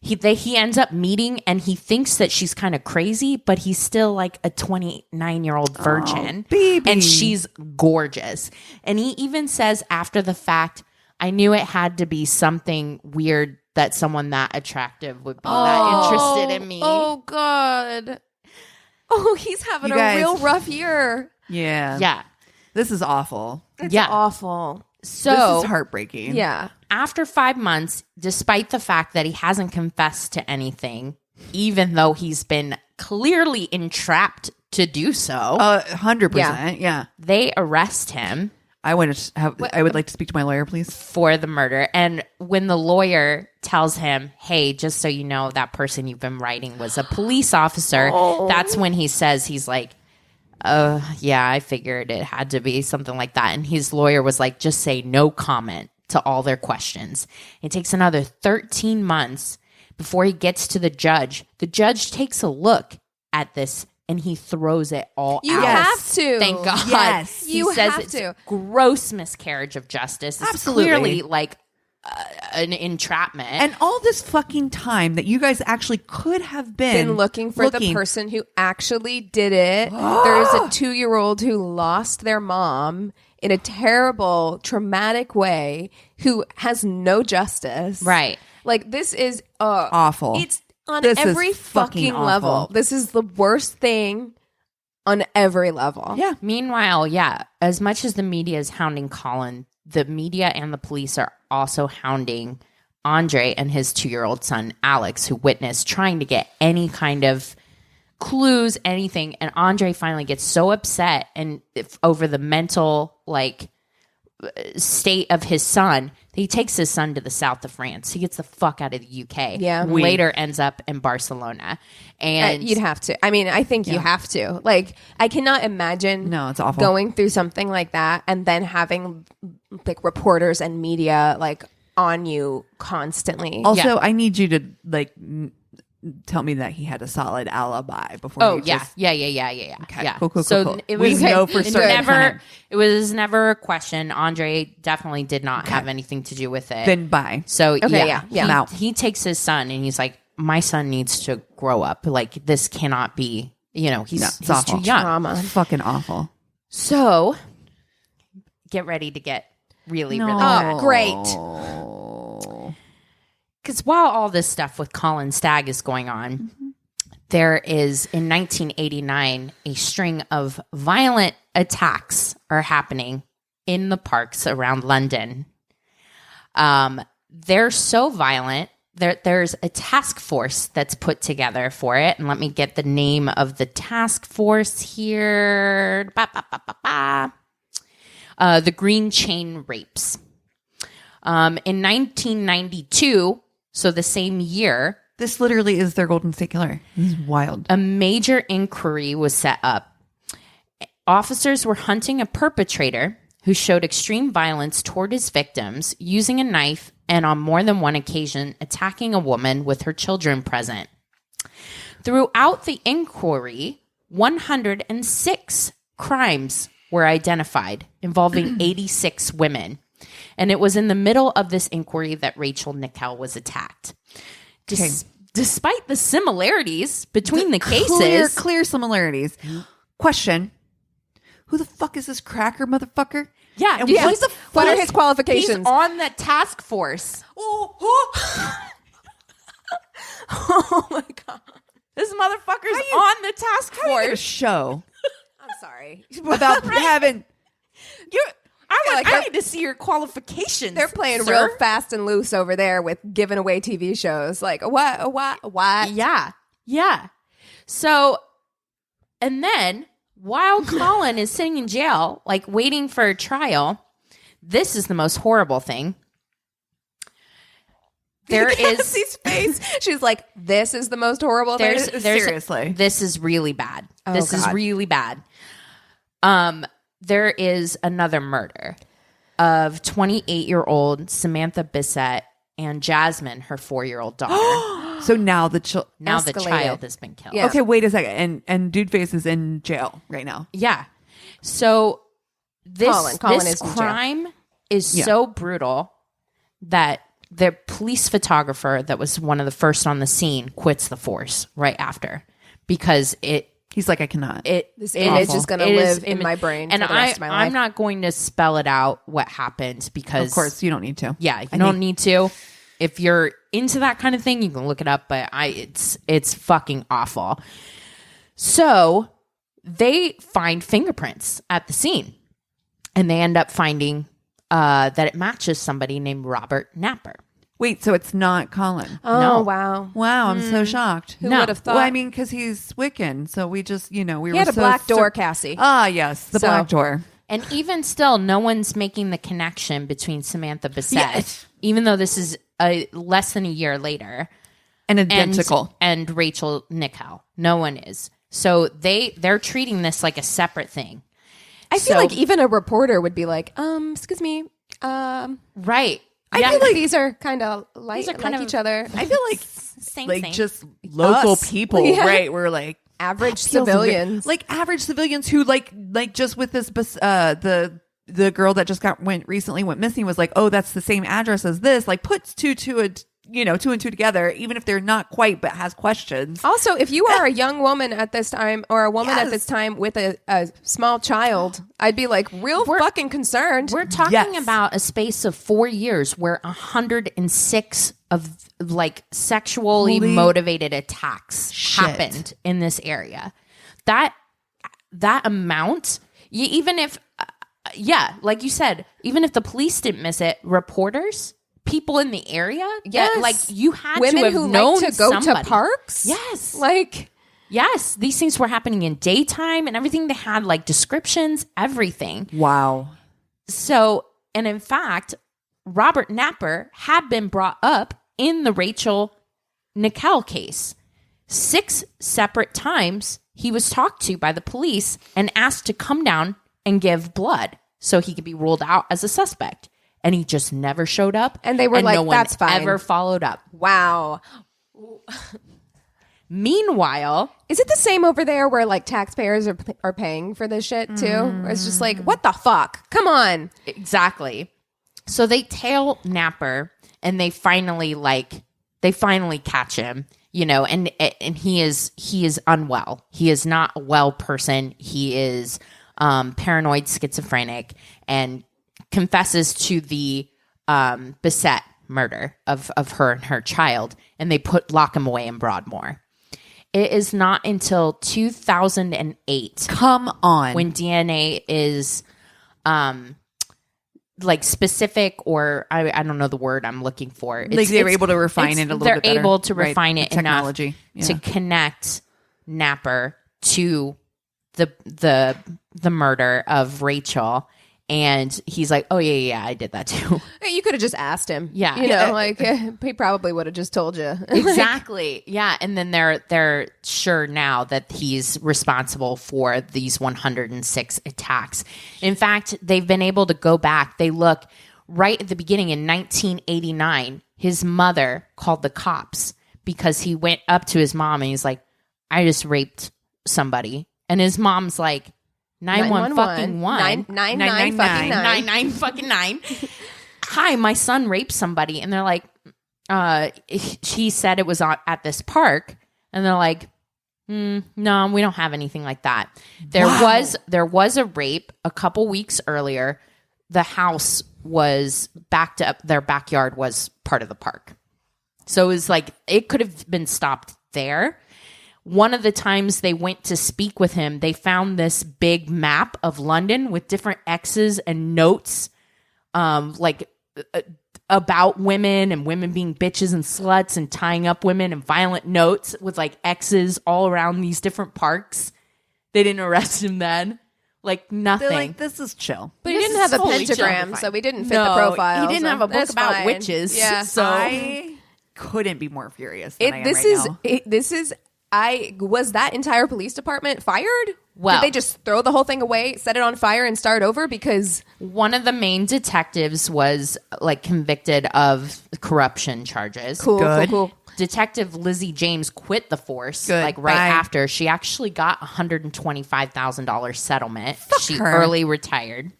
Speaker 2: he ends up meeting and he thinks that she's kind of crazy, but he's still like a 29-year-old virgin.
Speaker 4: Baby.
Speaker 2: And she's gorgeous. And he even says after the fact, I knew it had to be something weird that someone that attractive would be that interested in me.
Speaker 3: Oh, God. Oh, he's having a real rough year.
Speaker 4: Yeah.
Speaker 2: Yeah.
Speaker 4: This is awful.
Speaker 3: It's awful.
Speaker 2: So
Speaker 4: this is heartbreaking.
Speaker 3: Yeah.
Speaker 2: After 5 months, despite the fact that he hasn't confessed to anything, even though he's been clearly entrapped to do so,
Speaker 4: 100%. Yeah.
Speaker 2: they arrest him.
Speaker 4: I would like to speak to my lawyer, please.
Speaker 2: For the murder. And when the lawyer tells him, hey, just so you know, that person you've been writing was a police officer, that's when he says, he's like, yeah, I figured it had to be something like that. And his lawyer was like, just say no comment to all their questions. It takes another 13 months before he gets to the judge. The judge takes a look at this and he throws it all out.
Speaker 3: You have to.
Speaker 2: Thank God.
Speaker 4: Yes.
Speaker 2: He
Speaker 3: You
Speaker 2: says
Speaker 3: have
Speaker 2: it's
Speaker 3: to.
Speaker 2: Gross miscarriage of justice. It's
Speaker 4: Absolutely.
Speaker 2: clearly like an entrapment.
Speaker 4: And all this fucking time that you guys actually could have been
Speaker 3: looking for the person who actually did it. There's a 2-year-old who lost their mom in a terrible, traumatic way who has no justice.
Speaker 2: Right.
Speaker 3: Like, this is
Speaker 4: awful.
Speaker 3: It's on
Speaker 4: This
Speaker 3: every
Speaker 4: is fucking
Speaker 3: fucking level.
Speaker 4: awful.
Speaker 3: This is the worst thing on every level.
Speaker 4: Yeah.
Speaker 2: Meanwhile, as much as the media is hounding Colin, the media and the police are also hounding Andre and his 2-year-old son, Alex, who witnessed trying to get any kind of clues, anything. And Andre finally gets so upset and over the mental, like, state of his son, he takes his son to the south of France. He gets the fuck out of the UK.
Speaker 3: Yeah.
Speaker 2: Later ends up in Barcelona. And
Speaker 3: You'd have to. I mean, I think you have to. Like, I cannot imagine
Speaker 4: No, it's awful.
Speaker 3: going through something like that and then having like reporters and media like on you constantly.
Speaker 4: Also, I need you to like tell me that he had a solid alibi before.
Speaker 2: Oh
Speaker 4: you
Speaker 2: yeah,
Speaker 4: just...
Speaker 2: yeah.
Speaker 4: Okay,
Speaker 2: Yeah.
Speaker 4: cool.
Speaker 2: So it was
Speaker 4: we know for certain.
Speaker 2: It was never a question. Andre definitely did not have anything to do with it.
Speaker 4: Then bye.
Speaker 2: So
Speaker 3: yeah.
Speaker 2: I'm out. He takes his son and he's like, my son needs to grow up. Like this cannot be. You know, he's
Speaker 4: awful.
Speaker 2: too young.
Speaker 3: Trauma.
Speaker 4: It's fucking awful.
Speaker 2: So get ready to get really, really
Speaker 3: Oh, great.
Speaker 2: Because while all this stuff with Colin Stagg is going on, there is, in 1989, a string of violent attacks are happening in the parks around London. They're so violent. There's a task force that's put together for it. And let me get the name of the task force here. The Green Chain Rapes. In 1992... So the same year,
Speaker 4: this literally is their Golden State Killer. This is wild.
Speaker 2: A major inquiry was set up. Officers were hunting a perpetrator who showed extreme violence toward his victims, using a knife and on more than one occasion attacking a woman with her children present. Throughout the inquiry, 106 crimes were identified involving 86 women. And it was in the middle of this inquiry that Rachel Nickell was attacked. Despite the similarities between the cases.
Speaker 4: Clear similarities. Question. Who the fuck is this cracker motherfucker?
Speaker 2: Yeah.
Speaker 4: And
Speaker 3: what are his qualifications?
Speaker 2: He's on the task force.
Speaker 3: Oh my God.
Speaker 2: This motherfucker's on the task force.
Speaker 4: A show
Speaker 3: I'm sorry.
Speaker 4: about having...
Speaker 2: I need to see your qualifications.
Speaker 3: They're playing
Speaker 2: sir.
Speaker 3: real fast and loose over there with giving away TV shows. Like, what?
Speaker 2: Yeah. So, and then while Colin is sitting in jail, like waiting for a trial, this is the most horrible thing. There is
Speaker 3: Cassie's face. She's like, this is the most horrible thing.
Speaker 4: Seriously.
Speaker 2: This is really bad.
Speaker 3: Oh,
Speaker 2: this is
Speaker 3: God.
Speaker 2: really bad. There is another murder of 28-year-old Samantha Bissett and Jasmine, her 4-year-old daughter.
Speaker 4: So now the
Speaker 3: Escalated.
Speaker 2: child has been killed.
Speaker 3: Yeah.
Speaker 4: Okay, wait a second. And Dude Face is in jail right now.
Speaker 2: Yeah. So
Speaker 3: Colin
Speaker 2: this
Speaker 3: is in jail.
Speaker 2: crime is so brutal that the police photographer that was one of the first on the scene quits the force right after because
Speaker 4: He's like, I cannot.
Speaker 3: This image is going to live in my brain
Speaker 2: and
Speaker 3: for the rest of my life.
Speaker 2: I'm not going to spell it out what happened because...
Speaker 4: Of course, you don't need to.
Speaker 2: Yeah, you don't need to. If you're into that kind of thing, you can look it up, but it's fucking awful. So they find fingerprints at the scene, and they end up finding that it matches somebody named Robert Napper.
Speaker 4: Wait, so it's not Colin?
Speaker 3: Oh,
Speaker 2: No.
Speaker 3: wow.
Speaker 4: Wow, I'm so shocked.
Speaker 3: Who would have thought?
Speaker 4: Well, I mean, because he's Wiccan, so we just, we were
Speaker 3: He had a
Speaker 4: so
Speaker 3: black door, Cassie.
Speaker 4: Ah, yes, the black door.
Speaker 2: And even still, no one's making the connection between Samantha Bissett,
Speaker 4: Yes.
Speaker 2: even though this is less than a year later,
Speaker 4: And identical.
Speaker 2: and Rachel Nickell. No one is. So they're treating this like a separate thing.
Speaker 3: I feel like even a reporter would be like, excuse me.
Speaker 2: Right.
Speaker 3: I feel like these are kind of like
Speaker 2: kind of
Speaker 3: each other.
Speaker 4: I feel like
Speaker 2: Same.
Speaker 4: just local
Speaker 3: Us.
Speaker 4: people,
Speaker 3: Yeah.
Speaker 4: right? We're like
Speaker 3: Average
Speaker 4: feels
Speaker 3: civilians.
Speaker 4: like average civilians who like just with this the girl that just went missing was like, oh, that's the same address as this. Like puts two and two together, even if they're not quite, but has questions.
Speaker 3: Also, if you are a young woman at this time or a woman at
Speaker 4: Yes.
Speaker 3: this time with a small child, I'd be like fucking concerned.
Speaker 2: We're talking
Speaker 4: Yes.
Speaker 2: about a space of 4 years where 106 of like sexually
Speaker 4: Holy
Speaker 2: motivated attacks
Speaker 4: shit.
Speaker 2: happened in this area. That amount, even if, like you said, even if the police didn't miss it, reporters, people in the area,
Speaker 3: Yes.
Speaker 2: that, like you had
Speaker 3: Women
Speaker 2: to have
Speaker 3: who
Speaker 2: known
Speaker 3: like to go
Speaker 2: somebody.
Speaker 3: to parks.
Speaker 2: Yes.
Speaker 3: Like,
Speaker 2: Yes, these things were happening in daytime and everything. They had like descriptions, everything.
Speaker 4: Wow.
Speaker 2: So, and in fact, Robert Napper had been brought up in the Rachel Nickell case. 6 separate times he was talked to by the police and asked to come down and give blood so he could be ruled out as a suspect. And he just never showed up.
Speaker 3: And they were like,
Speaker 2: no one
Speaker 3: "That's fine."
Speaker 2: ever followed up.
Speaker 3: wow.
Speaker 2: Meanwhile,
Speaker 3: Is it the same over there where like taxpayers are paying for this shit too? Or it's just like, what the fuck? Come on.
Speaker 2: exactly. So they tail Napper and they finally catch him, and he is unwell. He is not a well person. He is paranoid schizophrenic and confesses to the Bissett murder of her and her child, and they lock him away in Broadmoor. It is not until 2008
Speaker 4: Come on.
Speaker 2: when DNA is like specific, or I don't know the word I'm looking for.
Speaker 4: Like they were able to refine it a little
Speaker 2: they're
Speaker 4: bit better.
Speaker 2: able to
Speaker 4: Right.
Speaker 2: refine it
Speaker 4: Technology.
Speaker 2: enough to connect Napper to the murder of Rachel. And he's like, oh, yeah, I did that too.
Speaker 3: You could have just asked him.
Speaker 2: Yeah.
Speaker 3: Like he probably would have just told you.
Speaker 2: Exactly. Yeah. And then they're sure now that he's responsible for these 106 attacks. In fact, they've been able to go back. They look right at the beginning in 1989. His mother called the cops because he went up to his mom and he's like, I just raped somebody. And his mom's like, 911
Speaker 3: 999
Speaker 2: fucking 9. Hi, my son raped somebody. And they're like, he said it was at this park. And they're like, no, we don't have anything like that. There was a rape a couple weeks earlier. The house was backed up. Their backyard was part of the park. So it was like, it could have been stopped there. One of the times they went to speak with him, they found this big map of London with different X's and notes, about women and women being bitches and sluts and tying up women, and violent notes with like X's all around these different parks. They didn't arrest him then. Like nothing.
Speaker 4: They're like, this is chill.
Speaker 3: But he didn't have a pentagram, so we didn't fit the profile.
Speaker 2: He didn't have a book about witches.
Speaker 3: Yeah.
Speaker 2: So
Speaker 4: I couldn't be more furious than I am
Speaker 3: was that entire police department fired?
Speaker 2: Well,
Speaker 3: did they just throw the whole thing away, set it on fire, and start over? Because
Speaker 2: one of the main detectives was like convicted of corruption charges.
Speaker 3: Cool.
Speaker 2: Detective Lizzie James quit the force right
Speaker 4: Bye.
Speaker 2: after. She actually got $125,000 settlement. She
Speaker 4: her.
Speaker 2: early retired.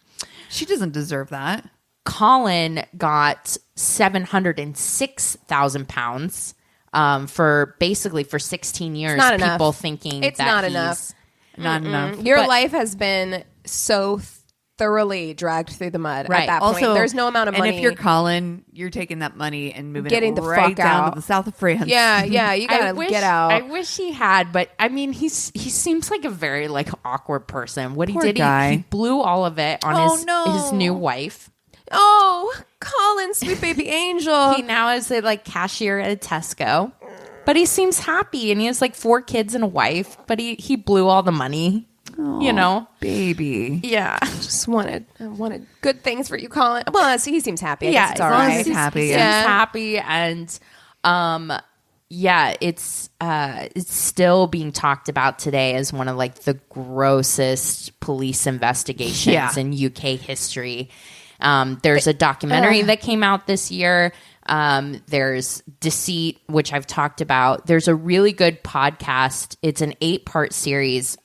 Speaker 4: She doesn't deserve that.
Speaker 2: Colin got £706,000 for 16 years.
Speaker 3: Not enough.
Speaker 2: People thinking
Speaker 3: it's
Speaker 2: that
Speaker 3: not
Speaker 2: he's
Speaker 3: enough.
Speaker 4: Not enough.
Speaker 3: Your life has been so thoroughly dragged through the mud
Speaker 2: Right.
Speaker 3: at that point.
Speaker 4: Also,
Speaker 3: There's no amount of money.
Speaker 4: And if you're Colin, you're taking that money and moving
Speaker 3: Getting
Speaker 4: it
Speaker 3: the
Speaker 4: right
Speaker 3: fuck
Speaker 4: down
Speaker 3: out.
Speaker 4: to the south of France.
Speaker 3: Yeah, you gotta get out.
Speaker 2: I wish he had, but I mean, he seems like a very like awkward person. What
Speaker 4: Poor
Speaker 2: he did,
Speaker 4: guy.
Speaker 2: he blew all of it on his new wife.
Speaker 3: Oh, Colin, sweet baby angel.
Speaker 2: He now is a like cashier at a Tesco, but he seems happy, and he has like 4 kids and a wife. But he blew all the money. You know,
Speaker 4: baby.
Speaker 2: yeah.
Speaker 3: Just wanted good things for you, Colin. Well, he seems happy. I guess it's all
Speaker 4: as long as
Speaker 3: right.
Speaker 4: he's happy.
Speaker 2: He's happy, and it's still being talked about today as one of like the grossest police investigations in UK history. There's a documentary that came out this year. There's Deceit, which I've talked about. There's a really good podcast. It's an 8-part series.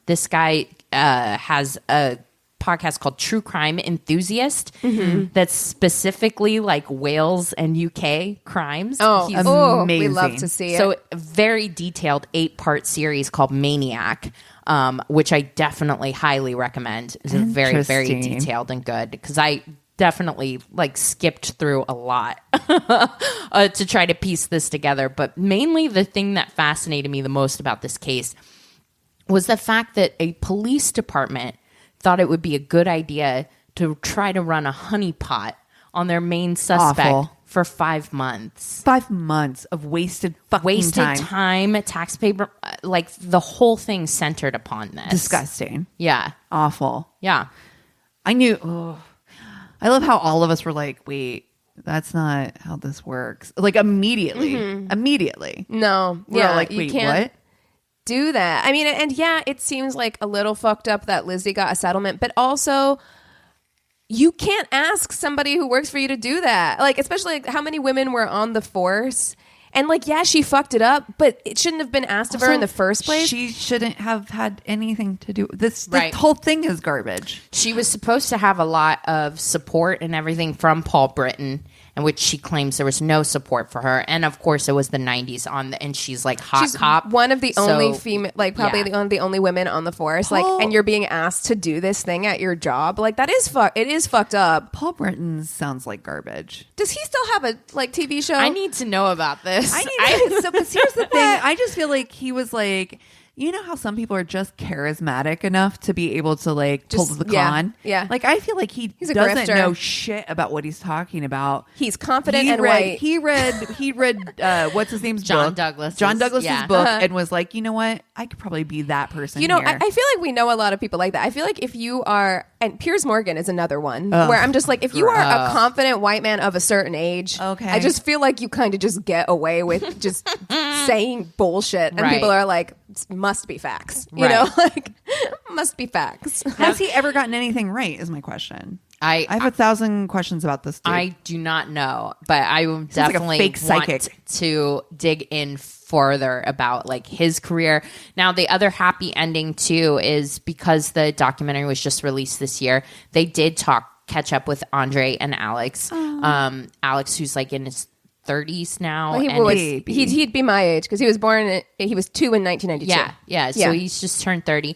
Speaker 2: This guy has a podcast called True Crime Enthusiast that's specifically like Wales and UK crimes.
Speaker 3: He's amazing. We love to see it.
Speaker 2: So a very detailed 8-part series called Maniac, which I definitely highly recommend. It's very, very detailed and good because I definitely like skipped through a lot to try to piece this together. But mainly the thing that fascinated me the most about this case was the fact that a police department thought it would be a good idea to try to run a honeypot on their main suspect for 5 months.
Speaker 4: 5 months of wasted
Speaker 2: time, taxpayer, like the whole thing centered upon this.
Speaker 4: Disgusting.
Speaker 2: Yeah.
Speaker 4: Awful.
Speaker 2: Yeah.
Speaker 4: I knew. I love how all of us were like, wait, that's not how this works. Like immediately.
Speaker 3: No.
Speaker 4: We're all like, wait,
Speaker 3: you can't
Speaker 4: what?
Speaker 3: do that. I mean, and it seems like a little fucked up that Lizzie got a settlement, but also you can't ask somebody who works for you to do that. Like, especially like how many women were on the force. And like, she fucked it up, but it shouldn't have been asked of her in the first place.
Speaker 4: She shouldn't have had anything to do with this. The whole thing is garbage.
Speaker 2: She was supposed to have a lot of support and everything from Paul Britton, in which she claims there was no support for her. And of course, it was the 90s and she's like she's cop.
Speaker 3: One of the only female, like probably one of the only women on the force. Like, and you're being asked to do this thing at your job. Like that is it is fucked up.
Speaker 4: Paul Britton sounds like garbage.
Speaker 3: Does he still have a like TV show?
Speaker 2: I need to know about this.
Speaker 4: Because here's the thing. I just feel like he was like, you know how some people are just charismatic enough to be able to like pull the con?
Speaker 3: Yeah.
Speaker 4: Like I feel like he's
Speaker 3: a
Speaker 4: doesn't
Speaker 3: grifter.
Speaker 4: know shit about what he's talking about.
Speaker 3: He's confident and white.
Speaker 4: He read what's his name's
Speaker 2: John
Speaker 4: book?
Speaker 2: Douglas.
Speaker 4: John Douglas's book and was like, you know what? I could probably be that person.
Speaker 3: You know,
Speaker 4: here.
Speaker 3: I feel like we know a lot of people like that. I feel like if you are, and Piers Morgan is another one where I'm just like, if you are a confident white man of a certain age, I just feel like you kind of just get away with just saying bullshit, and people are like, must be facts. You know, like must be facts.
Speaker 4: Has he ever gotten anything right? Is my question.
Speaker 2: I
Speaker 4: have 1,000 questions about this dude.
Speaker 2: I do not know, but I definitely
Speaker 4: like a fake
Speaker 2: want
Speaker 4: psychic
Speaker 2: to dig in further about like his career. Now, the other happy ending too is because the documentary was just released this year. They did catch up with Andre and Alex. Alex, who's like in his 30s now.
Speaker 3: Well, he'd be my age because he was 2 in 1992.
Speaker 2: Yeah. So he's just turned 30.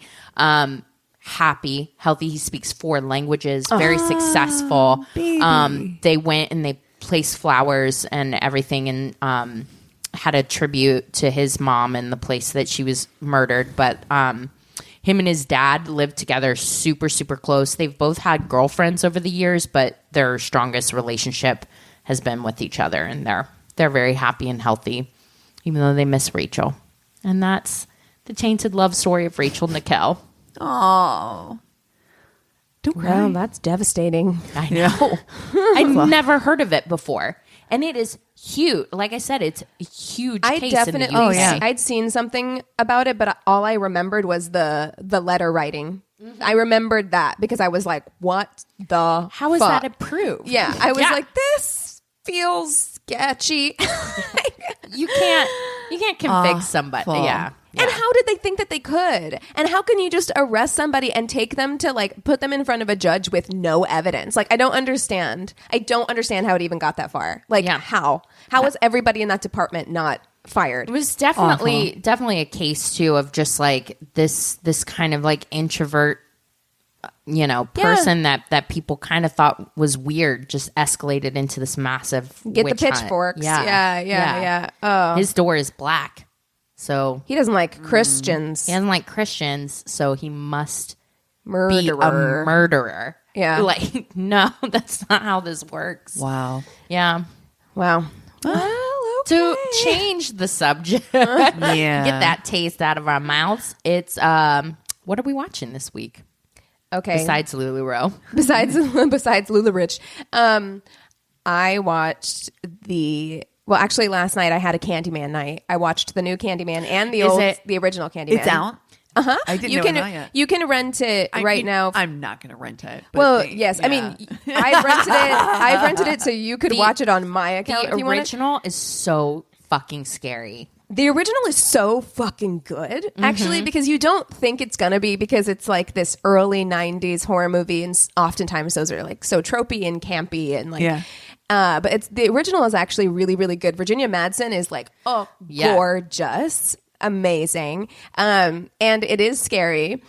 Speaker 2: Happy, healthy. He speaks 4 languages. Very successful.
Speaker 4: Baby.
Speaker 2: They went and they placed flowers and everything, and had a tribute to his mom and the place that she was murdered. But him and his dad lived together super, super close. They've both had girlfriends over the years, but their strongest relationship has been with each other, and they're very happy and healthy, even though they miss Rachel. And that's the tainted love story of Rachel Nickell.
Speaker 4: Oh, don't cry.
Speaker 3: Wow, that's devastating.
Speaker 2: I know. I've never heard of it before, and it is huge. Like I said, it's a huge case in the UK.
Speaker 3: I'd seen something about it, but all I remembered was the letter writing. Mm-hmm. I remembered that because I was like, "What the?
Speaker 2: How is that approved?"
Speaker 3: Yeah, I was like, "This feels sketchy."
Speaker 2: You can't convict somebody.
Speaker 4: Full.
Speaker 2: Yeah.
Speaker 3: And how did they think that they could? And how can you just arrest somebody and take them to like put them in front of a judge with no evidence? Like, I don't understand. I don't understand how it even got that far. Like, how was everybody in that department not fired?
Speaker 2: It was definitely a case too of just like this kind of like introvert, person that people kind of thought was weird, just escalated into this massive
Speaker 3: Get the
Speaker 2: witch hunt.
Speaker 3: Pitchforks. Yeah. Oh.
Speaker 2: His door is black. So
Speaker 3: he doesn't like Christians.
Speaker 2: He doesn't like Christians, so he must be a
Speaker 3: Murderer.
Speaker 2: murderer.
Speaker 3: Yeah.
Speaker 2: Like, no, that's not how this works.
Speaker 4: Wow.
Speaker 2: Yeah.
Speaker 3: Wow.
Speaker 4: Well, okay.
Speaker 2: To change the subject,
Speaker 4: Yeah.
Speaker 2: get that taste out of our mouths. It's what are we watching this week?
Speaker 3: Okay.
Speaker 2: Besides LuLaRoe.
Speaker 3: Besides LuLaRich. I watched well, actually, last night I had a Candyman night. I watched the new Candyman and the original Candyman.
Speaker 4: It's out?
Speaker 3: Uh-huh.
Speaker 4: I didn't know it was out yet.
Speaker 3: You can rent it now.
Speaker 4: I'm not going to rent it.
Speaker 3: Well, yes. Yeah. I mean, I've rented it so you could watch it on my account.
Speaker 2: The original is so fucking scary.
Speaker 3: The original is so fucking good, actually, because you don't think it's going to be, because it's like this early 90s horror movie, and oftentimes those are like so tropey and campy and like... Yeah. But the original is actually really, really good. Virginia Madsen is like, gorgeous, amazing. And it is scary.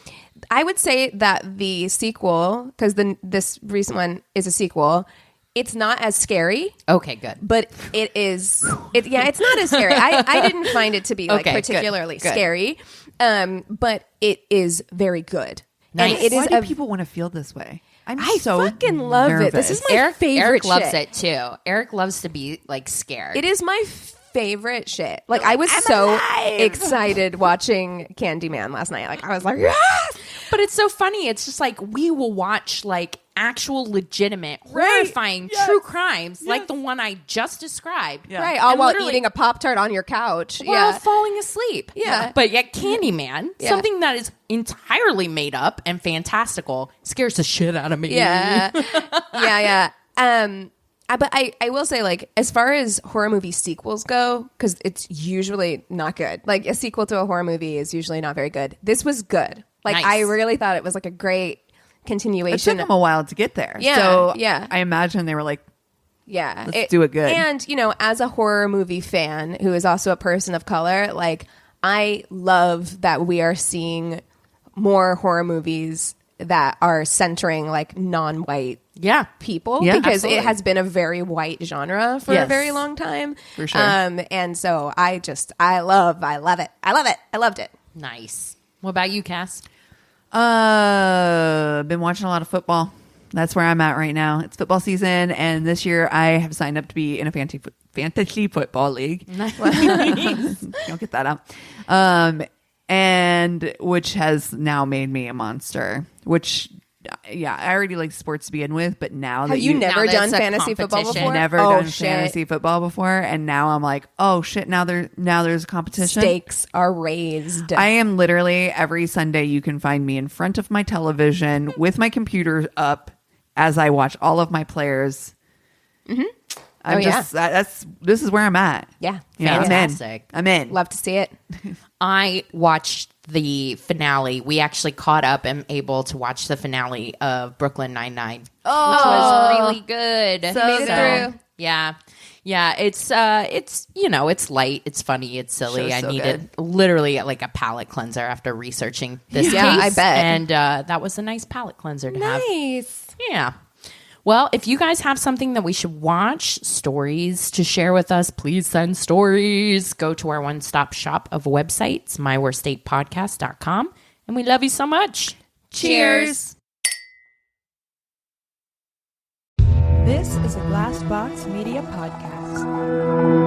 Speaker 3: I would say that the sequel, because this recent one is a sequel, it's not as scary.
Speaker 2: Okay, good.
Speaker 3: But it's not as scary. I didn't find it to be like particularly scary. But it is very good.
Speaker 2: Nice.
Speaker 3: And
Speaker 4: Why do people want to feel this way? I
Speaker 3: fucking love
Speaker 4: nervous.
Speaker 3: it. This is my favorite
Speaker 2: Eric
Speaker 3: shit.
Speaker 2: loves it too. Eric loves to be like scared.
Speaker 3: It is my favorite shit. Like, I was so excited watching Candyman last night. Like, I was like, yes!
Speaker 2: But it's so funny. It's just like we will watch like actual legitimate, horrifying true crimes like the one I just described.
Speaker 3: Yeah. Right, all while eating a Pop-Tart on your couch.
Speaker 2: While falling asleep.
Speaker 3: Yeah.
Speaker 2: But yet Candyman, something that is entirely made up and fantastical, scares the shit out of me.
Speaker 3: Yeah. Yeah. But I will say, like, as far as horror movie sequels go, because it's usually not good. Like, a sequel to a horror movie is usually not very good. This was good. Like, I really thought it was like a great continuation.
Speaker 4: It took them a while to get there.
Speaker 3: Yeah.
Speaker 4: So
Speaker 3: yeah.
Speaker 4: I imagine they were like,
Speaker 3: yeah,
Speaker 4: let's do it good.
Speaker 3: And, as a horror movie fan who is also a person of color, like, I love that we are seeing more horror movies that are centering like non-white people, because it has been a very white genre for a very long time.
Speaker 4: For sure.
Speaker 3: And so I love it. I loved it.
Speaker 2: Nice. What about you, Cass?
Speaker 4: Been watching a lot of football. That's where I'm at right now. It's football season, and this year I have signed up to be in a fantasy football league. Don't get that out. And which has now made me a monster. Which, I already like sports to begin with, but now
Speaker 3: have you never done fantasy football before?
Speaker 4: Never done fantasy football before, and now I'm like, oh shit! Now there's a competition.
Speaker 3: Stakes are raised.
Speaker 4: I am literally every Sunday. You can find me in front of my television with my computer up as I watch all of my players This is where I'm at.
Speaker 3: Yeah.
Speaker 4: Yeah,
Speaker 2: Fantastic.
Speaker 4: I'm in.
Speaker 3: Love to see it.
Speaker 2: I watched the finale. We actually caught up and able to watch the finale of Brooklyn Nine-Nine, which was really good.
Speaker 3: So made it through.
Speaker 2: Yeah. It's it's light, it's funny, it's silly. I needed literally like a palate cleanser after researching this case.
Speaker 3: I bet.
Speaker 2: And that was a nice palate cleanser to have.
Speaker 3: Nice.
Speaker 2: Yeah. Well, if you guys have something that we should watch, stories to share with us, please send stories. Go to our one-stop shop of websites, myworstdatepodcast.com. And we love you so much. Cheers.
Speaker 1: This is a Glass Box Media Podcast.